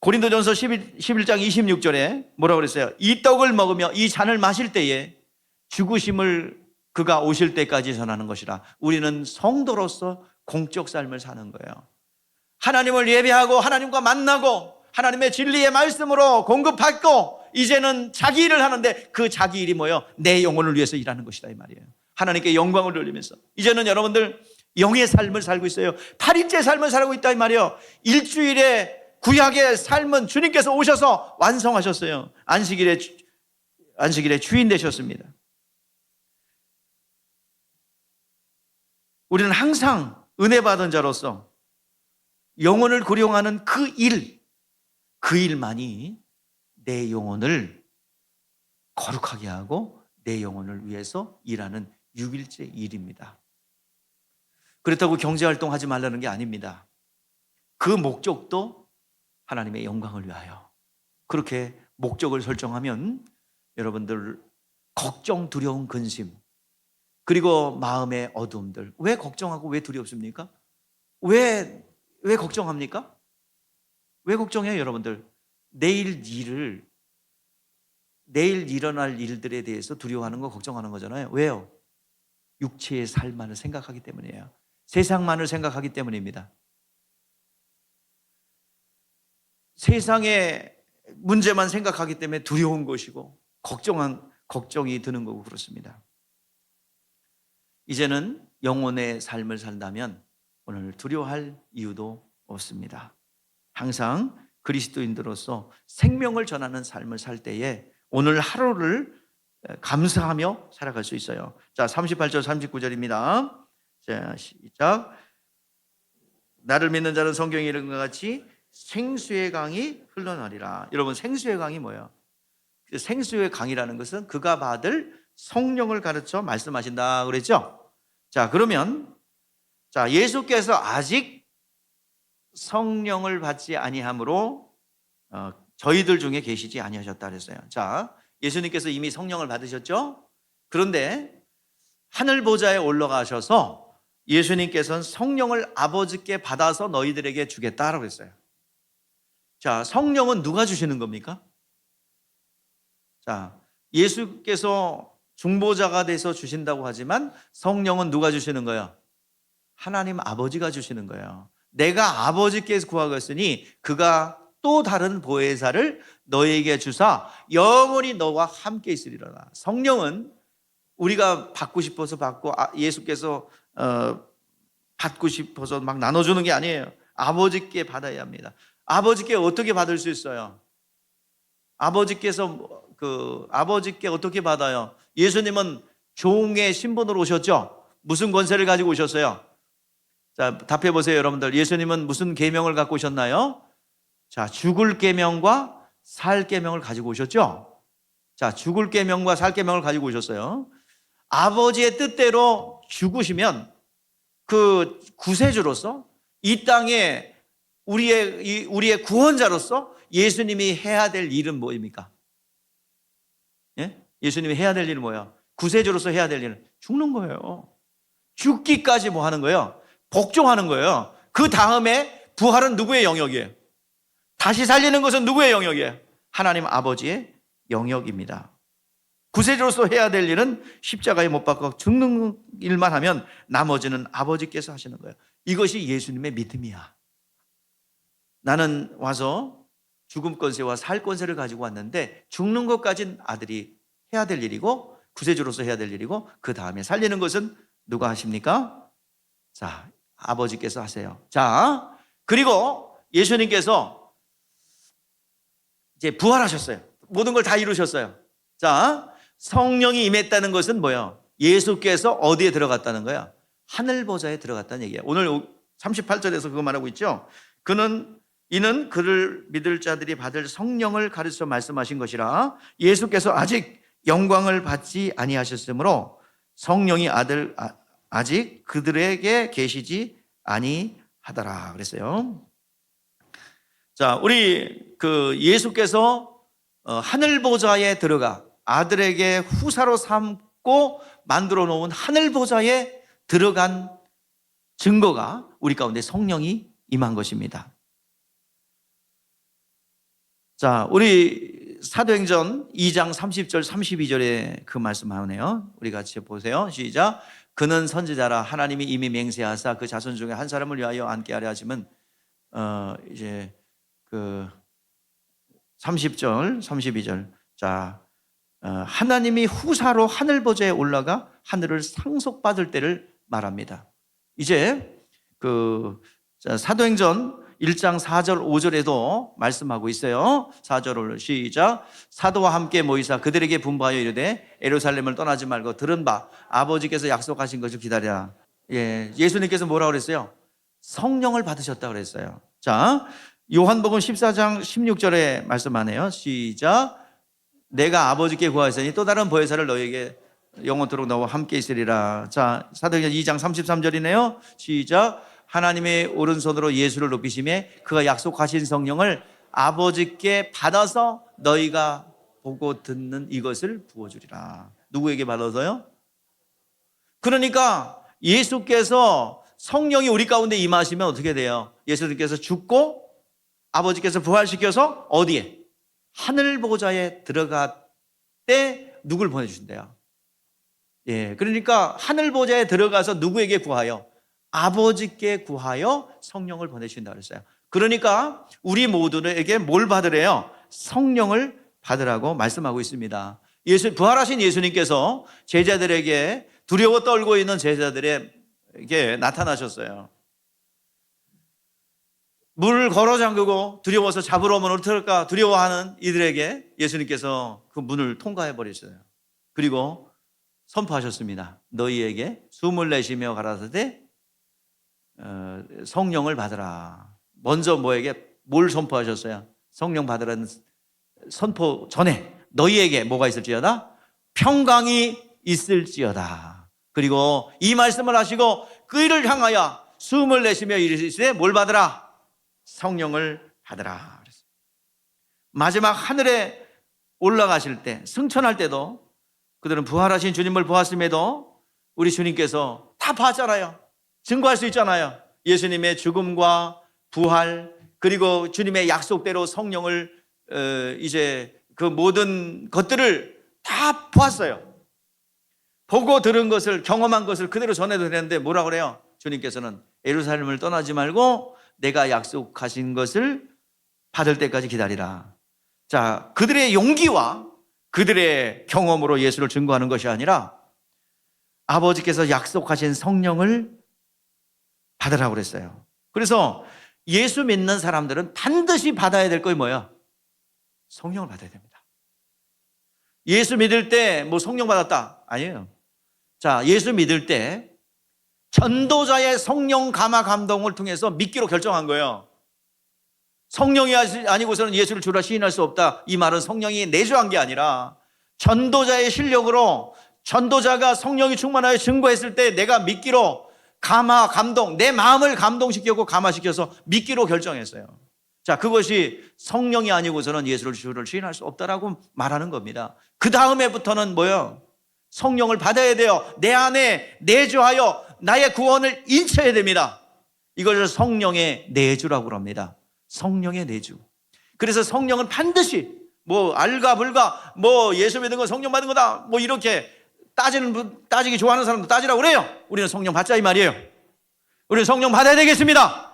A: 고린도전서 11장 26절에 뭐라고 그랬어요? 이 떡을 먹으며 이 잔을 마실 때에 죽으심을 그가 오실 때까지 전하는 것이라. 우리는 성도로서 공적 삶을 사는 거예요. 하나님을 예배하고 하나님과 만나고 하나님의 진리의 말씀으로 공급받고 이제는 자기 일을 하는데 그 자기 일이 뭐예요? 내 영혼을 위해서 일하는 것이다 이 말이에요. 하나님께 영광을 돌리면서 이제는 여러분들 영의 삶을 살고 있어요. 8일째 삶을 살고 있다 이 말이에요. 일주일에 구약의 삶은 주님께서 오셔서 완성하셨어요. 안식일에 주인 되셨습니다. 우리는 항상 은혜 받은 자로서 영혼을 고용하는 그 일만이 내 영혼을 거룩하게 하고 내 영혼을 위해서 일하는 6일째 일입니다. 그렇다고 경제활동하지 말라는 게 아닙니다. 그 목적도 하나님의 영광을 위하여. 그렇게 목적을 설정하면 여러분들 걱정, 두려움, 근심, 그리고 마음의 어두움들, 왜 걱정하고 왜 두렵습니까? 왜 걱정합니까? 왜 걱정해요, 여러분들? 내일 일어날 일들에 대해서 두려워하는 거, 걱정하는 거잖아요. 왜요? 육체의 삶만을 생각하기 때문이에요. 세상만을 생각하기 때문입니다. 세상의 문제만 생각하기 때문에 두려운 것이고 걱정이 드는 거고 그렇습니다. 이제는 영혼의 삶을 산다면 오늘 두려워할 이유도 없습니다. 항상 그리스도인들로서 생명을 전하는 삶을 살 때에 오늘 하루를 감사하며 살아갈 수 있어요. 자, 38절 39절입니다. 자, 시작. 나를 믿는 자는 성경에 이른 것 같이 생수의 강이 흘러나리라. 여러분, 생수의 강이 뭐예요? 생수의 강이라는 것은 그가 받을 성령을 가르쳐 말씀하신다 그랬죠? 자, 그러면 예수께서 아직 성령을 받지 아니함으로 저희들 중에 계시지 아니하셨다 그랬어요. 자, 예수님께서 이미 성령을 받으셨죠? 그런데 하늘 보좌에 올라가셔서 예수님께서는 성령을 아버지께 받아서 너희들에게 주겠다라고 그랬어요. 자, 성령은 누가 주시는 겁니까? 자, 예수께서 중보자가 돼서 주신다고 하지만 성령은 누가 주시는 거예요? 하나님 아버지가 주시는 거예요. 내가 아버지께서 구하겠으니 그가 또 다른 보혜사를 너에게 주사 영원히 너와 함께 있으리라. 성령은 우리가 받고 싶어서 받고 예수께서 받고 싶어서 막 나눠주는 게 아니에요. 아버지께 받아야 합니다. 아버지께 어떻게 받을 수 있어요? 아버지께 어떻게 받아요? 예수님은 종의 신분으로 오셨죠? 무슨 권세를 가지고 오셨어요? 자, 답해 보세요, 여러분들. 예수님은 무슨 계명을 갖고 오셨나요? 자, 죽을 계명과 살 계명을 가지고 오셨죠? 자, 죽을 계명과 살 계명을 가지고 오셨어요. 아버지의 뜻대로 죽으시면 그 구세주로서 이 땅에 우리의 구원자로서 예수님이 해야 될 일은 뭐입니까? 예? 예수님이 해야 될 일은 뭐예요? 구세주로서 해야 될 일은 죽는 거예요. 죽기까지 뭐 하는 거예요? 복종하는 거예요. 그 다음에 부활은 누구의 영역이에요? 다시 살리는 것은 누구의 영역이에요? 하나님 아버지의 영역입니다. 구세주로서 해야 될 일은 십자가에 못 박혀 죽는 일만 하면 나머지는 아버지께서 하시는 거예요. 이것이 예수님의 믿음이야. 나는 와서 죽음 권세와 살 권세를 가지고 왔는데 죽는 것까지는 아들이 해야 될 일이고 구세주로서 해야 될 일이고 그 다음에 살리는 것은 누가 하십니까? 자, 아버지께서 하세요. 자, 그리고 예수님께서 이제 부활하셨어요. 모든 걸 다 이루셨어요. 자, 성령이 임했다는 것은 뭐예요? 예수께서 어디에 들어갔다는 거야? 하늘 보좌에 들어갔다는 얘기예요. 오늘 38절에서 그거 말하고 있죠. 이는 그를 믿을 자들이 받을 성령을 가르쳐 말씀하신 것이라 예수께서 아직 영광을 받지 아니하셨으므로 성령이 아직 그들에게 계시지 아니하더라 그랬어요. 자, 우리 예수께서 하늘 보좌에 들어가 아들에게 후사로 삼고 만들어 놓은 하늘 보좌에 들어간 증거가 우리 가운데 성령이 임한 것입니다. 자, 우리 사도행전 2장 30절 32절에 그 말씀하네요. 우리 같이 보세요. 시작. 그는 선지자라 하나님이 이미 맹세하사 그 자손 중에 한 사람을 위하여 앉게 하려 하시면 이제 그 30절 32절. 자, 하나님이 후사로 하늘 보좌에 올라가 하늘을 상속받을 때를 말합니다. 이제 사도행전 1장 4절 5절에도 말씀하고 있어요. 4절을 시작. 사도와 함께 모이사 그들에게 분부하여 이르되 예루살렘을 떠나지 말고 들은 바 아버지께서 약속하신 것을 기다리라. 예수님께서 뭐라고 그랬어요? 성령을 받으셨다 그랬어요. 자, 요한복음 14장 16절에 말씀하네요. 시작. 내가 아버지께 구하였으니 또 다른 보혜사를 너에게 영원토록 너와 함께 있으리라. 자, 사도행전 2장 33절이네요. 시작. 하나님의 오른손으로 예수를 높이심에 그가 약속하신 성령을 아버지께 받아서 너희가 보고 듣는 이것을 부어주리라. 누구에게 받아서요? 그러니까 예수께서 성령이 우리 가운데 임하시면 어떻게 돼요? 예수님께서 죽고 아버지께서 부활시켜서 어디에? 하늘 보좌에 들어갈 때 누굴 보내주신대요? 그러니까 하늘 보좌에 들어가서 누구에게 구하여? 아버지께 구하여 성령을 보내주신다 그랬어요. 그러니까 우리 모두에게 뭘 받으래요? 성령을 받으라고 말씀하고 있습니다. 부활하신 예수님께서 제자들에게 두려워 떨고 있는 제자들에게 나타나셨어요. 문을 걸어 잠그고 두려워서 잡으러 오면 어떨까 두려워하는 이들에게 예수님께서 그 문을 통과해 버리셨어요. 그리고 선포하셨습니다. 너희에게 숨을 내쉬며 가라사대 성령을 받으라. 먼저 뭘 선포하셨어요? 성령 받으라는 선포 전에 너희에게 뭐가 있을지어다? 평강이 있을지어다. 그리고 이 말씀을 하시고 그 일을 향하여 숨을 내쉬며 이르시되 뭘 받으라? 성령을 받으라. 마지막 하늘에 올라가실 때, 승천할 때도 그들은 부활하신 주님을 보았음에도 우리 주님께서 다 봤잖아요. 증거할 수 있잖아요. 예수님의 죽음과 부활, 그리고 주님의 약속대로 성령을 이제 그 모든 것들을 다 보았어요. 보고 들은 것을, 경험한 것을 그대로 전해도 되는데 뭐라고 그래요? 주님께서는 예루살렘을 떠나지 말고 내가 약속하신 것을 받을 때까지 기다리라. 자, 그들의 용기와 그들의 경험으로 예수를 증거하는 것이 아니라 아버지께서 약속하신 성령을 받으라고 그랬어요. 그래서 예수 믿는 사람들은 반드시 받아야 될 것이 뭐예요? 성령을 받아야 됩니다. 예수 믿을 때 뭐 성령 받았다? 아니에요. 자, 예수 믿을 때 전도자의 성령 감화 감동을 통해서 믿기로 결정한 거예요. 성령이 아니고서는 예수를 주라 시인할 수 없다. 이 말은 성령이 내주한 게 아니라 전도자의 실력으로 전도자가 성령이 충만하여 증거했을 때 내가 믿기로 감화, 감동, 내 마음을 감동시켰고 감화시켜서 믿기로 결정했어요. 자, 그것이 성령이 아니고서는 예수를 주를 시인할 수 없다라고 말하는 겁니다. 그 다음에부터는 뭐예요? 성령을 받아야 돼요. 내 안에 내주하여 나의 구원을 인쳐야 됩니다. 이걸 성령의 내주라고 합니다. 성령의 내주. 그래서 성령은 반드시 뭐 알가 불가 뭐 예수 믿은 건 성령 받은 거다 뭐 이렇게 따지기 좋아하는 사람도 따지라고 그래요. 우리는 성령 받자 이 말이에요. 우리는 성령 받아야 되겠습니다.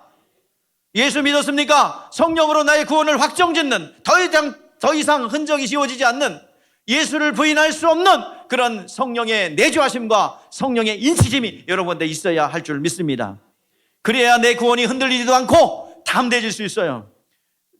A: 예수 믿었습니까? 성령으로 나의 구원을 확정짓는 더 이상 흔적이 지워지지 않는 예수를 부인할 수 없는 그런 성령의 내주하심과 성령의 인치심이 여러분한테 있어야 할 줄 믿습니다. 그래야 내 구원이 흔들리지도 않고 담대해질 수 있어요.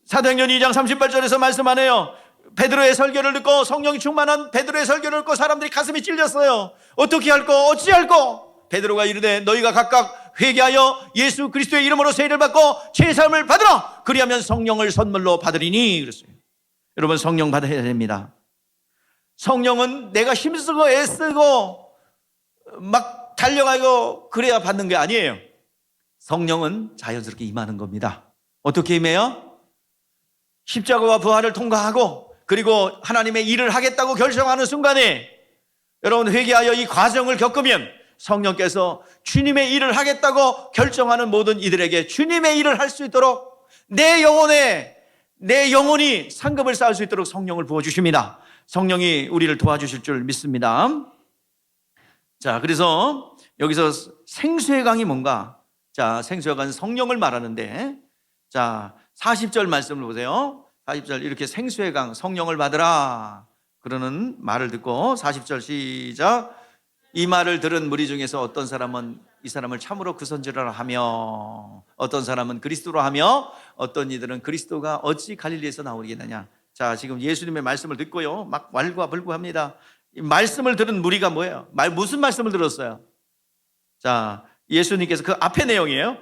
A: 사도행전 2장 38절에서 말씀하네요. 베드로의 설교를 듣고 성령이 충만한 베드로의 설교를 듣고 사람들이 가슴이 찔렸어요. 어떻게 할꼬 어찌할꼬? 베드로가 이르되 너희가 각각 회개하여 예수 그리스도의 이름으로 세례를 받고 죄사함을 받으라. 그리하면 성령을 선물로 받으리니 그랬어요. 여러분 성령 받아야 됩니다. 성령은 내가 힘쓰고 애쓰고 막 달려가고 그래야 받는 게 아니에요. 성령은 자연스럽게 임하는 겁니다. 어떻게 임해요? 십자가와 부활을 통과하고 그리고 하나님의 일을 하겠다고 결정하는 순간에 여러분 회개하여 이 과정을 겪으면 성령께서 주님의 일을 하겠다고 결정하는 모든 이들에게 주님의 일을 할 수 있도록 내 영혼이 상급을 쌓을 수 있도록 성령을 부어주십니다. 성령이 우리를 도와주실 줄 믿습니다. 자, 그래서 여기서 생수의 강이 뭔가? 자, 생수의 강은 성령을 말하는데, 자, 40절 말씀을 보세요. 40절 이렇게 생수의 강, 성령을 받으라 그러는 말을 듣고 40절 시작. 이 말을 들은 무리 중에서 어떤 사람은 이 사람을 참으로 그 선지자라 하며 어떤 사람은 그리스도로 하며 어떤 이들은 그리스도가 어찌 갈릴리에서 나오겠느냐. 자, 지금 예수님의 말씀을 듣고요 막 왈가불부합니다. 이 말씀을 들은 무리가 뭐예요? 무슨 말씀을 들었어요? 자, 예수님께서 그 앞의 내용이에요.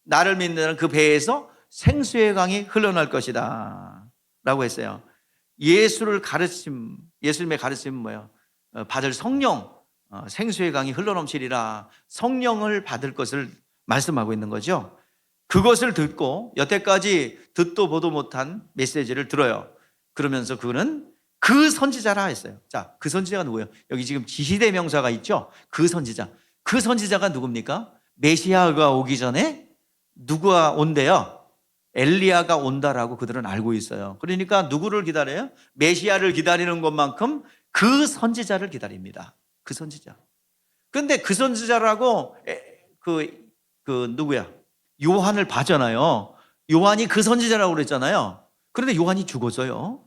A: 나를 믿는 그 배에서 생수의 강이 흘러날 것이다 라고 했어요. 예수님의 가르침은 뭐예요? 받을 성령, 생수의 강이 흘러넘치리라. 성령을 받을 것을 말씀하고 있는 거죠. 그것을 듣고 여태까지 듣도 보도 못한 메시지를 들어요. 그러면서 그는 그 선지자라 했어요. 자, 그 선지자가 누구예요? 여기 지금 지시대명사가 있죠. 그 선지자가 누굽니까? 메시아가 오기 전에 누가 온대요? 엘리야가 온다라고 그들은 알고 있어요. 그러니까 누구를 기다려요? 메시아를 기다리는 것만큼 그 선지자를 기다립니다. 그 선지자. 그런데 그 선지자라고 누구야? 요한을 봐잖아요. 요한이 그 선지자라고 그랬잖아요. 그런데 요한이 죽었어요.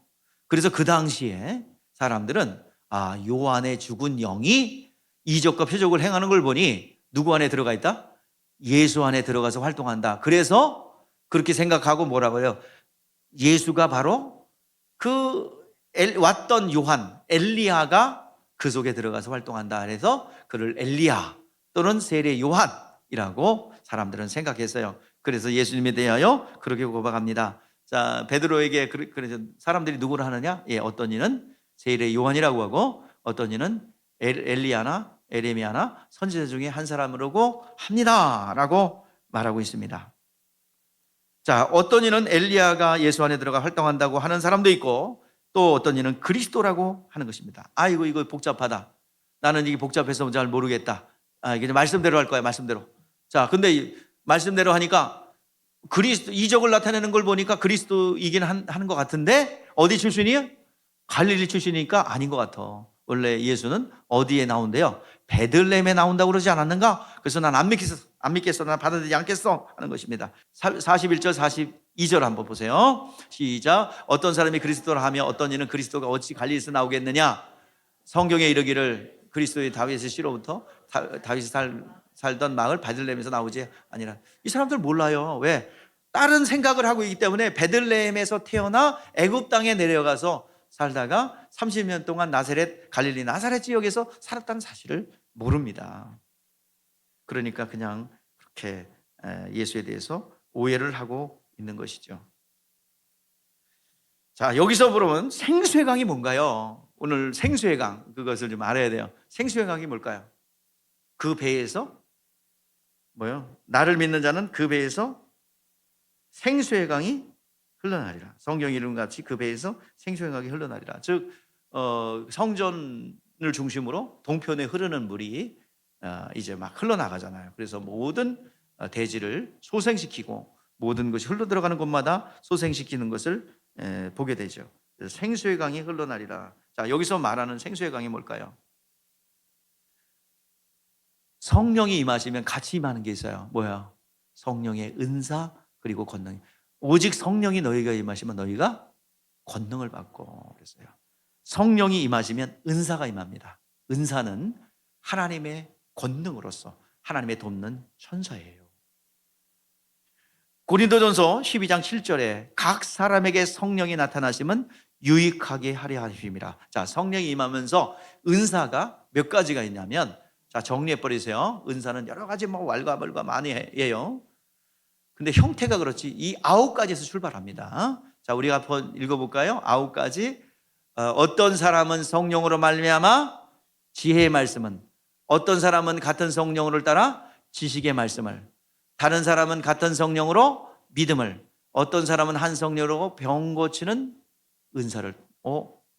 A: 그래서 그 당시에 사람들은 요한의 죽은 영이 이적과 표적을 행하는 걸 보니 누구 안에 들어가 있다? 예수 안에 들어가서 활동한다. 그래서 그렇게 생각하고 뭐라고 해요? 예수가 바로 왔던 요한, 엘리야가 그 속에 들어가서 활동한다. 그래서 그를 엘리야 또는 세례 요한이라고 사람들은 생각했어요. 그래서 예수님에 대하여 그렇게 고백합니다. 자, 베드로에게 그래서 사람들이 누구를 하느냐? 예, 어떤 이는 세례 요한이라고 하고 어떤 이는 엘리야나 에레미야나 선지자 중에 한 사람이라고 합니다라고 말하고 있습니다. 자, 어떤 이는 엘리야가 예수 안에 들어가 활동한다고 하는 사람도 있고, 또 어떤 이는 그리스도라고 하는 것입니다. 아이고 이거 복잡하다. 나는 이게 복잡해서 잘 모르겠다. 이게 말씀대로 할 거야, 말씀대로. 자, 근데 말씀대로 하니까 그리스도, 이적을 나타내는 걸 보니까 그리스도이긴 하는 것 같은데, 어디 출신이에요? 갈릴리 출신이니까 아닌 것 같아. 원래 예수는 어디에 나온대요? 베들레헴에 나온다고 그러지 않았는가? 그래서 난 안 믿겠어. 난 받아들이지 않겠어 하는 것입니다. 41절 42절 한번 보세요. 시작. 어떤 사람이 그리스도라 하며 어떤 이는 그리스도가 어찌 갈릴리에서 나오겠느냐? 성경에 이르기를 그리스도의 다윗의 씨로부터 다윗이 살던 마을 베들레헴에서 나오지 아니라. 이 사람들 몰라요. 왜? 다른 생각을 하고 있기 때문에 베들레헴에서 태어나 애굽 땅에 내려가서 살다가 30년 동안 나사렛, 갈릴리 나사렛 지역에서 살았다는 사실을 모릅니다. 그러니까 그냥 그렇게 예수에 대해서 오해를 하고 있는 것이죠. 자, 여기서 보면 생수의 강이 뭔가요? 오늘 생수의 강, 그것을 좀 알아야 돼요. 생수의 강이 뭘까요? 그 배에서 뭐요? 나를 믿는 자는 그 배에서 생수의 강이 흘러나리라. 성경 이름 같이 그 배에서 생수의 강이 흘러나리라. 즉 성전을 중심으로 동편에 흐르는 물이 이제 막 흘러나가잖아요. 그래서 모든 대지를 소생시키고 모든 것이 흘러 들어가는 곳마다 소생시키는 것을 보게 되죠. 그래서 생수의 강이 흘러나리라. 자, 여기서 말하는 생수의 강이 뭘까요? 성령이 임하시면 같이 임하는 게 있어요. 뭐야? 성령의 은사 그리고 권능. 오직 성령이 너희가 임하시면 너희가 권능을 받고 그랬어요. 성령이 임하시면 은사가 임합니다. 은사는 하나님의 권능으로서 하나님의 돕는 천사예요. 고린도전서 12장 7절에 각 사람에게 성령이 나타나시면 유익하게 하려 하심이라. 자, 성령이 임하면서 은사가 몇 가지가 있냐면, 자, 정리해 버리세요. 은사는 여러 가지 왈가불가 많이 해요. 근데 형태가 그렇지 이 9가지에서 출발합니다. 자, 우리가 한번 읽어볼까요? 9가지. 어떤 사람은 성령으로 말미암아 지혜의 말씀은, 어떤 사람은 같은 성령을 따라 지식의 말씀을, 다른 사람은 같은 성령으로 믿음을, 어떤 사람은 한 성령으로 병 고치는 은사를.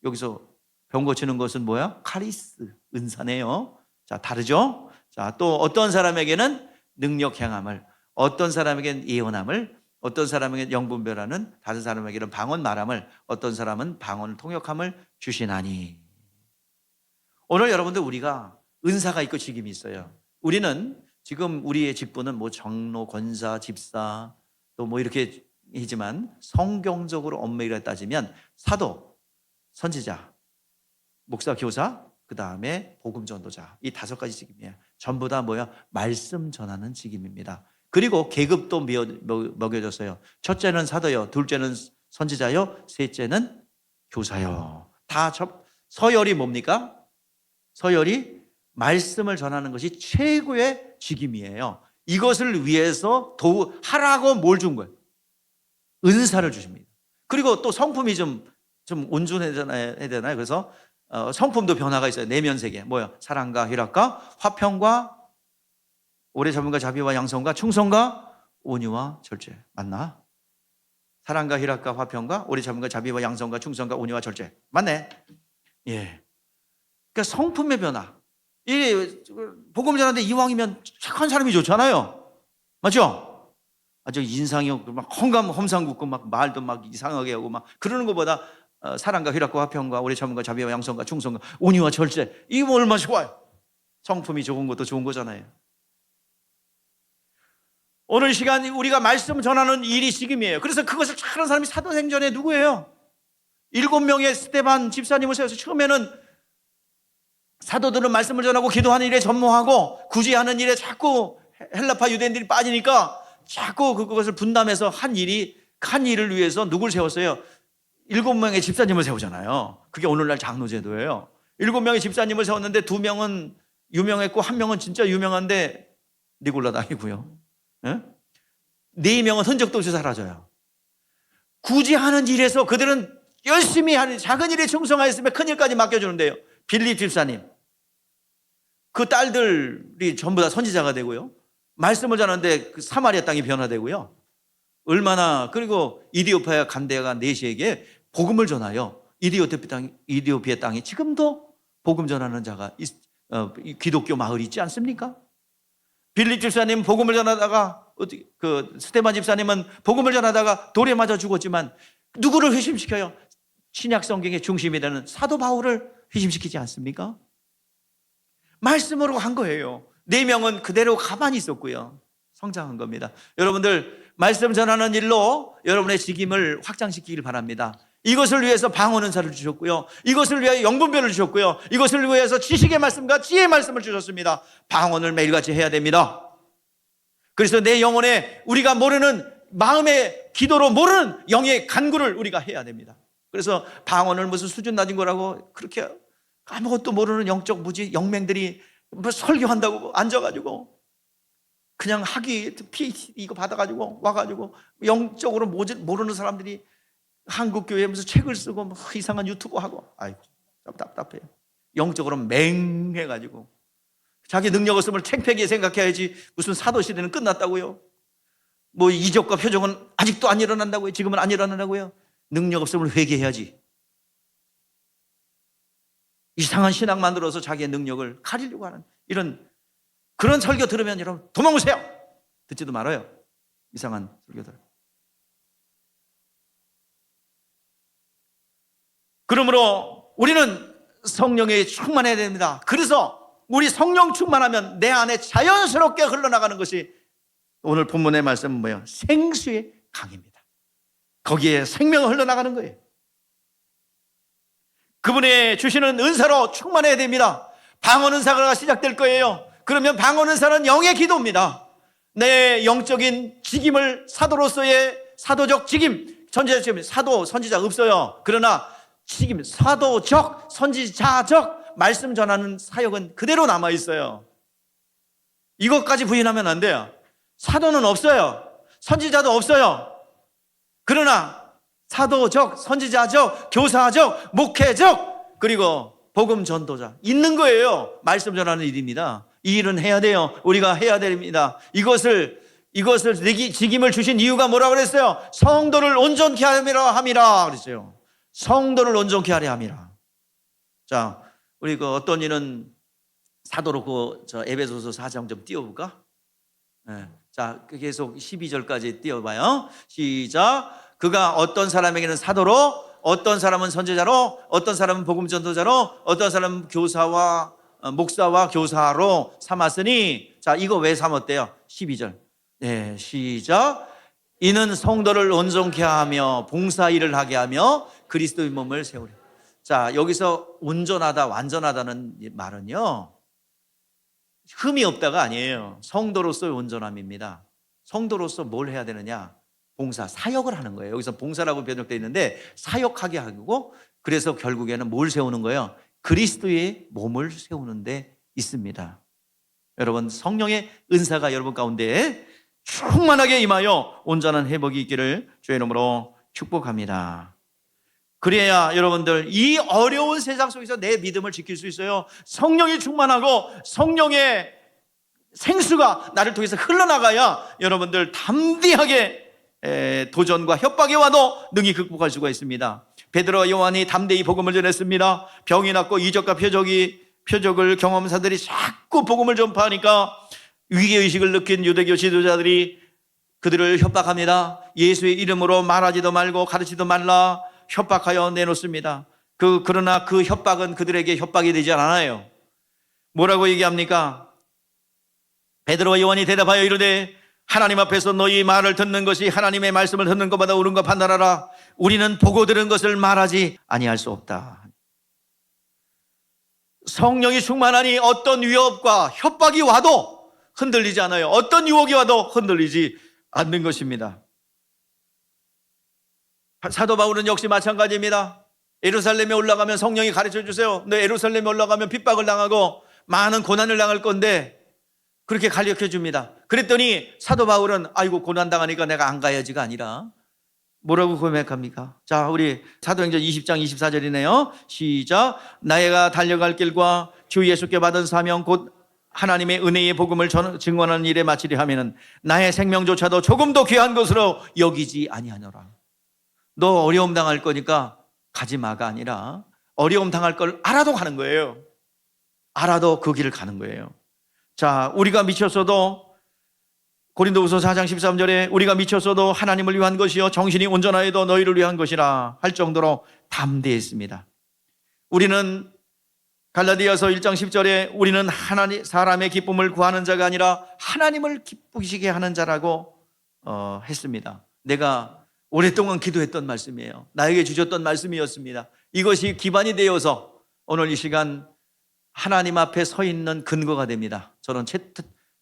A: 여기서 병 고치는 것은 뭐야? 카리스, 은사네요. 자, 다르죠? 자, 또 어떤 사람에게는 능력 행함을, 어떤 사람에게는 예언함을, 어떤 사람에게는 영분별하는, 다른 사람에게는 방언 말함을, 어떤 사람은 방언을 통역함을 주시나니. 오늘 여러분들 우리가 은사가 있고 직임이 있어요. 우리는 지금 우리의 직분은 뭐 장로, 권사, 집사 또 뭐 이렇게 하지만 성경적으로 엄밀하게 따지면 사도, 선지자, 목사, 교사, 그 다음에 복음 전도자, 이 5가지 직임이에요. 전부 다 뭐야? 말씀 전하는 직임입니다. 그리고 계급도 먹여줬어요. 첫째는 사도요, 둘째는 선지자요, 셋째는 교사요. 다 서열이 뭡니까? 서열이 말씀을 전하는 것이 최고의 직임이에요. 이것을 위해서 하라고 뭘 준 거예요? 은사를 주십니다. 그리고 또 성품이 좀 온순해야 되나요? 그래서 성품도 변화가 있어요. 내면세계. 뭐요? 사랑과 희락과 화평과 오래 참음과 자비와 양성과 충성과 온유와 절제. 맞나? 사랑과 희락과 화평과 오래 참음과 자비와 양성과 충성과 온유와 절제. 맞네. 예. 그러니까 성품의 변화. 이 복음 전하는데 이왕이면 착한 사람이 좋잖아요. 맞죠? 아주 인상이 막 험상 궂고 막 말도 막 이상하게 하고 막 그러는 것보다 사랑과 희락과 화평과 오래 참음과 자비와 양성과 충성과 온유와 절제. 이거 얼마나 좋아요. 성품이 좋은 것도 좋은 거잖아요. 오늘 시간 우리가 말씀 전하는 일이 직임이에요. 그래서 그것을 잘하는 사람이 사도행전에 누구예요? 7명의 스데반 집사님을 세워서 처음에는 사도들은 말씀을 전하고 기도하는 일에 전무하고 구제하는 일에 자꾸 헬라파 유대인들이 빠지니까 자꾸 그것을 분담해서 한 일을 위해서 누굴 세웠어요? 7명의 집사님을 세우잖아요. 그게 오늘날 장로제도예요. 7명의 집사님을 세웠는데 2명은 유명했고 1명은 진짜 유명한데 니골라당이고요. 4명은 흔적도 없이 사라져요. 구제하는 일에서 그들은 열심히 하는 작은 일에 충성하였으면 큰 일까지 맡겨주는데요. 빌립 집사님, 그 딸들이 전부 다 선지자가 되고요. 말씀을 전하는데 그 사마리아 땅이 변화되고요. 얼마나, 그리고 이디오피아 간대가 내시에게 복음을 전하여 이디오피아 땅에 지금도 복음 전하는 자가 기독교 마을이 있지 않습니까? 빌립 집사님 복음을 전하다가, 스테반 집사님은 복음을 전하다가 돌에 맞아 죽었지만 누구를 회심시켜요? 신약 성경의 중심이 되는 사도 바울을 회심시키지 않습니까? 말씀으로 한 거예요. 4명은 그대로 가만히 있었고요. 성장한 겁니다. 여러분들, 말씀 전하는 일로 여러분의 직임을 확장시키길 바랍니다. 이것을 위해서 방언 은사를 주셨고요. 이것을 위하여 영분별을 주셨고요. 이것을 위해서 지식의 말씀과 지혜의 말씀을 주셨습니다. 방언을 매일같이 해야 됩니다. 그래서 내 영혼에 우리가 모르는, 마음의 기도로 모르는 영의 간구를 우리가 해야 됩니다. 그래서 방언을 무슨 수준 낮은 거라고 그렇게 아무것도 모르는 영적 영맹들이 뭐 설교한다고 앉아가지고 그냥 학위 PhD 이거 받아가지고 와가지고 영적으로 모르는 사람들이 한국교회에 무슨 책을 쓰고 뭐 이상한 유튜브 하고, 아이고 답답해요. 영적으로 맹해가지고 자기 능력 없음을 창피하게 생각해야지. 무슨 사도시대는 끝났다고요? 뭐 이적과 표적은 아직도 안 일어난다고요? 지금은 안 일어난다고요? 능력 없음을 회개해야지. 이상한 신앙 만들어서 자기의 능력을 가리려고 하는 그런 설교 들으면 여러분 도망오세요. 듣지도 말아요. 이상한 설교들. 그러므로 우리는 성령에 충만해야 됩니다. 그래서 우리 성령 충만하면 내 안에 자연스럽게 흘러나가는 것이 오늘 본문의 말씀은 뭐예요? 생수의 강입니다. 거기에 생명이 흘러나가는 거예요. 그분의 주시는 은사로 충만해야 됩니다. 방언 은사가 시작될 거예요. 그러면 방언 은사는 영의 기도입니다. 내 영적인 직임을, 사도로서의 사도적 직임, 선지자 없어요. 그러나 직임, 사도적, 선지자적 말씀 전하는 사역은 그대로 남아있어요. 이것까지 부인하면 안 돼요. 사도는 없어요. 선지자도 없어요. 그러나 사도적, 선지자적, 교사적, 목회적, 그리고 복음 전도자 있는 거예요. 말씀 전하는 일입니다. 이 일은 해야 돼요. 우리가 해야 됩니다. 이것을 직임을 주신 이유가 뭐라고 그랬어요? 성도를 온전케 함이라 그랬어요. 성도를 온전케 하려 함이라. 자, 우리 어떤 이는 사도로 에베소서 4장 좀 띄워볼까? 네. 자, 계속 12절까지 띄워봐요. 시작. 그가 어떤 사람에게는 사도로, 어떤 사람은 선지자로, 어떤 사람은 복음 전도자로, 어떤 사람은 교사와 목사와 교사로 삼았으니, 자, 이거 왜 삼았대요? 12절. 네, 시작. 이는 성도를 온전케 하며 봉사 일을 하게 하며 그리스도의 몸을 세우려. 자, 여기서 온전하다, 완전하다는 말은요, 흠이 없다가 아니에요. 성도로서의 온전함입니다. 성도로서 뭘 해야 되느냐? 봉사, 사역을 하는 거예요. 여기서 봉사라고 번역되어 있는데 사역하게 하고, 그래서 결국에는 뭘 세우는 거예요? 그리스도의 몸을 세우는 데 있습니다. 여러분, 성령의 은사가 여러분 가운데 충만하게 임하여 온전한 회복이 있기를 주의 이름으로 축복합니다. 그래야 여러분들 이 어려운 세상 속에서 내 믿음을 지킬 수 있어요. 성령이 충만하고 성령의 생수가 나를 통해서 흘러나가야 여러분들 담대하게 도전과 협박이 와도 능히 극복할 수가 있습니다. 베드로와 요한이 담대히 복음을 전했습니다. 병이 낫고 이적과 표적을 경험한 사람들이 자꾸 복음을 전파하니까 위기의식을 느낀 유대교 지도자들이 그들을 협박합니다. 예수의 이름으로 말하지도 말고 가르치지도 말라 협박하여 내놓습니다. 그러나 그 협박은 그들에게 협박이 되지 않아요. 뭐라고 얘기합니까? 베드로와 요한이 대답하여 이르되 하나님 앞에서 너희 말을 듣는 것이 하나님의 말씀을 듣는 것보다 옳은 것 판단하라. 우리는 보고 들은 것을 말하지 아니할 수 없다. 성령이 충만하니 어떤 위협과 협박이 와도 흔들리지 않아요. 어떤 유혹이 와도 흔들리지 않는 것입니다. 사도 바울은 역시 마찬가지입니다. 예루살렘에 올라가면 성령이 가르쳐 주세요. 너 예루살렘에 올라가면 핍박을 당하고 많은 고난을 당할 건데 그렇게 가르쳐 줍니다. 그랬더니 사도 바울은 아이고 고난당하니까 내가 안 가야지가 아니라 뭐라고 고백합니까? 자, 우리 사도행전 20장 24절이네요. 시작. 나애가 달려갈 길과 주 예수께 받은 사명 곧 하나님의 은혜의 복음을 증언하는 일에 마치려 하면은 나의 생명조차도 조금도 귀한 것으로 여기지 아니하노라. 너 어려움 당할 거니까 가지 마가 아니라 어려움 당할 걸 알아도 가는 거예요. 알아도 그 길을 가는 거예요. 자, 우리가 미쳤어도 고린도후서 4장 13절에 우리가 미쳤어도 하나님을 위한 것이요 정신이 온전하여도 너희를 위한 것이라 할 정도로 담대했습니다. 우리는 갈라디아서 1장 10절에 우리는 사람의 기쁨을 구하는 자가 아니라 하나님을 기쁘시게 하는 자라고 했습니다. 내가 오랫동안 기도했던 말씀이에요. 나에게 주셨던 말씀이었습니다. 이것이 기반이 되어서 오늘 이 시간 하나님 앞에 서 있는 근거가 됩니다. 저는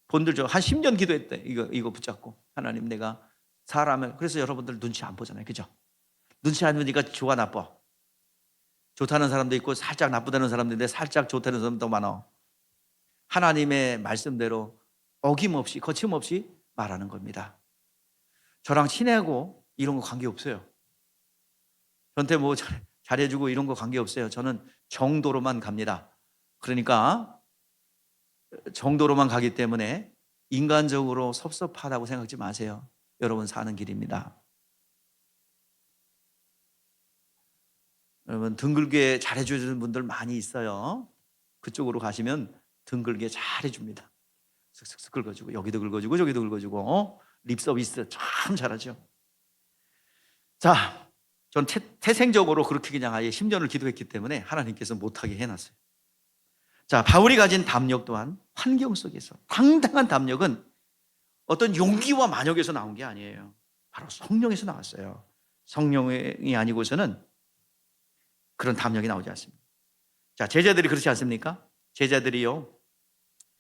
A: 본들 한 10년 기도했대. 이거 붙잡고 하나님 내가 사람을, 그래서 여러분들 눈치 안 보잖아요. 그죠? 눈치 안 보니까 좋아 나빠. 좋다는 사람도 있고 살짝 나쁘다는 사람도 있는데 살짝 좋다는 사람도 많아. 하나님의 말씀대로 어김없이 거침없이 말하는 겁니다. 저랑 친하고 이런 거 관계없어요. 저한테 뭐 잘해주고 이런 거 관계없어요. 저는 정도로만 갑니다. 그러니까 정도로만 가기 때문에 인간적으로 섭섭하다고 생각하지 마세요. 여러분 사는 길입니다. 여러분 등글게 잘해주는 분들 많이 있어요. 그쪽으로 가시면 등글게 잘해줍니다. 슥슥슥 긁어주고 여기도 긁어주고 저기도 긁어주고 립 서비스 참 잘하죠. 자, 전 태생적으로 그렇게 그냥 아예 10년을 기도했기 때문에 하나님께서 못하게 해놨어요. 자, 바울이 가진 담력 또한 환경 속에서 당당한 담력은 어떤 용기와 만역에서 나온 게 아니에요. 바로 성령에서 나왔어요. 성령이 아니고서는 그런 담력이 나오지 않습니다. 자, 제자들이 그렇지 않습니까? 제자들이요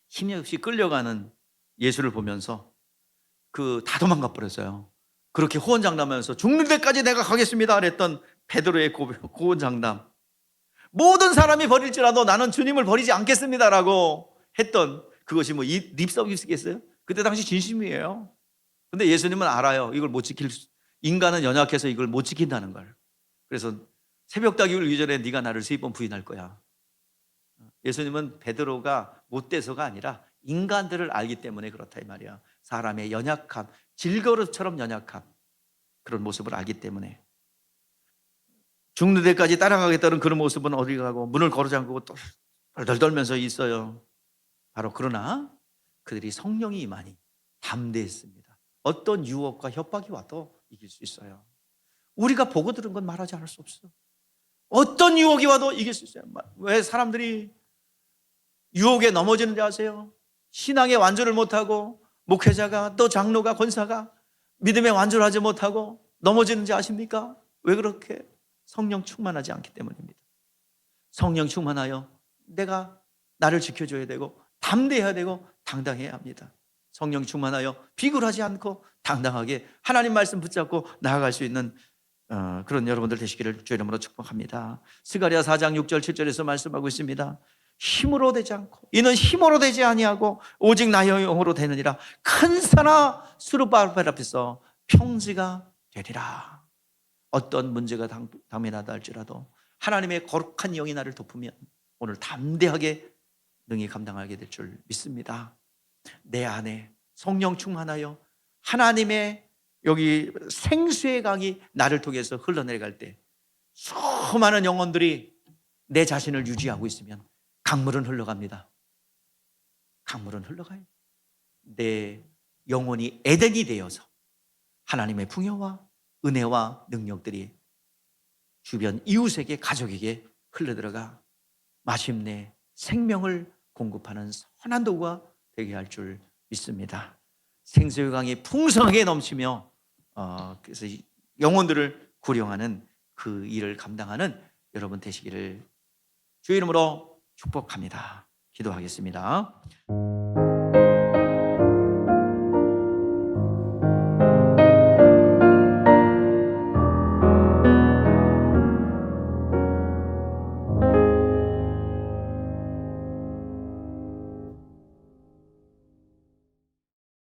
A: 힘이 없이 끌려가는 예수를 보면서 다 도망가 버렸어요. 그렇게 호언장담하면서 죽는 데까지 내가 가겠습니다 그랬던 베드로의 호언장담, 모든 사람이 버릴지라도 나는 주님을 버리지 않겠습니다라고 했던 그것이 뭐 립서비스겠어요? 그때 당시 진심이에요. 근데 예수님은 알아요. 이걸 못 인간은 연약해서 이걸 못 지킨다는 걸. 그래서 새벽닭이 울기 전에 네가 나를 3번 부인할 거야. 예수님은 베드로가 못돼서가 아니라 인간들을 알기 때문에 그렇다 이 말이야. 사람의 연약함, 질거릇처럼 연약함, 그런 모습을 알기 때문에 죽는 데까지 따라가겠다는 그런 모습은 어디 가고 문을 걸어잠그고 또 덜덜 떨면서 있어요. 바로 그러나 그들이 성령이 임하니 담대했습니다. 어떤 유혹과 협박이 와도 이길 수 있어요. 우리가 보고 들은 건 말하지 않을 수 없어. 어떤 유혹이 와도 이길 수 있어요. 왜 사람들이 유혹에 넘어지는지 아세요? 신앙의 완주를 못하고 목회자가 또 장로가 권사가 믿음에 완주를 하지 못하고 넘어지는지 아십니까? 왜 그렇게? 성령 충만하지 않기 때문입니다. 성령 충만하여 내가 나를 지켜줘야 되고 담대해야 되고 당당해야 합니다. 성령 충만하여 비굴하지 않고 당당하게 하나님 말씀 붙잡고 나아갈 수 있는 그런 여러분들 되시기를 주의 이름으로 축복합니다. 스가랴 4장 6절 7절에서 말씀하고 있습니다. 힘으로 되지 않고 이는 힘으로 되지 아니하고 오직 나의 영으로 되느니라. 큰 산아 수르바벨 앞에서 평지가 되리라. 어떤 문제가 당면하다 할지라도 하나님의 거룩한 영이 나를 덮으면 오늘 담대하게 능히 감당하게 될 줄 믿습니다. 내 안에 성령 충만하여 하나님의 여기 생수의 강이 나를 통해서 흘러내려갈 때 수많은 영혼들이 내 자신을 유지하고 있으면 강물은 흘러갑니다. 강물은 흘러가요. 내 영혼이 에덴이 되어서 하나님의 풍요와 은혜와 능력들이 주변 이웃에게 가족에게 흘러들어가 마침내 생명을 공급하는 선한 도구가 되게 할 줄 믿습니다. 생수의 강이 풍성하게 넘치며 그래서 영혼들을 구령하는 그 일을 감당하는 여러분 되시기를 주의 이름으로 축복합니다. 기도하겠습니다.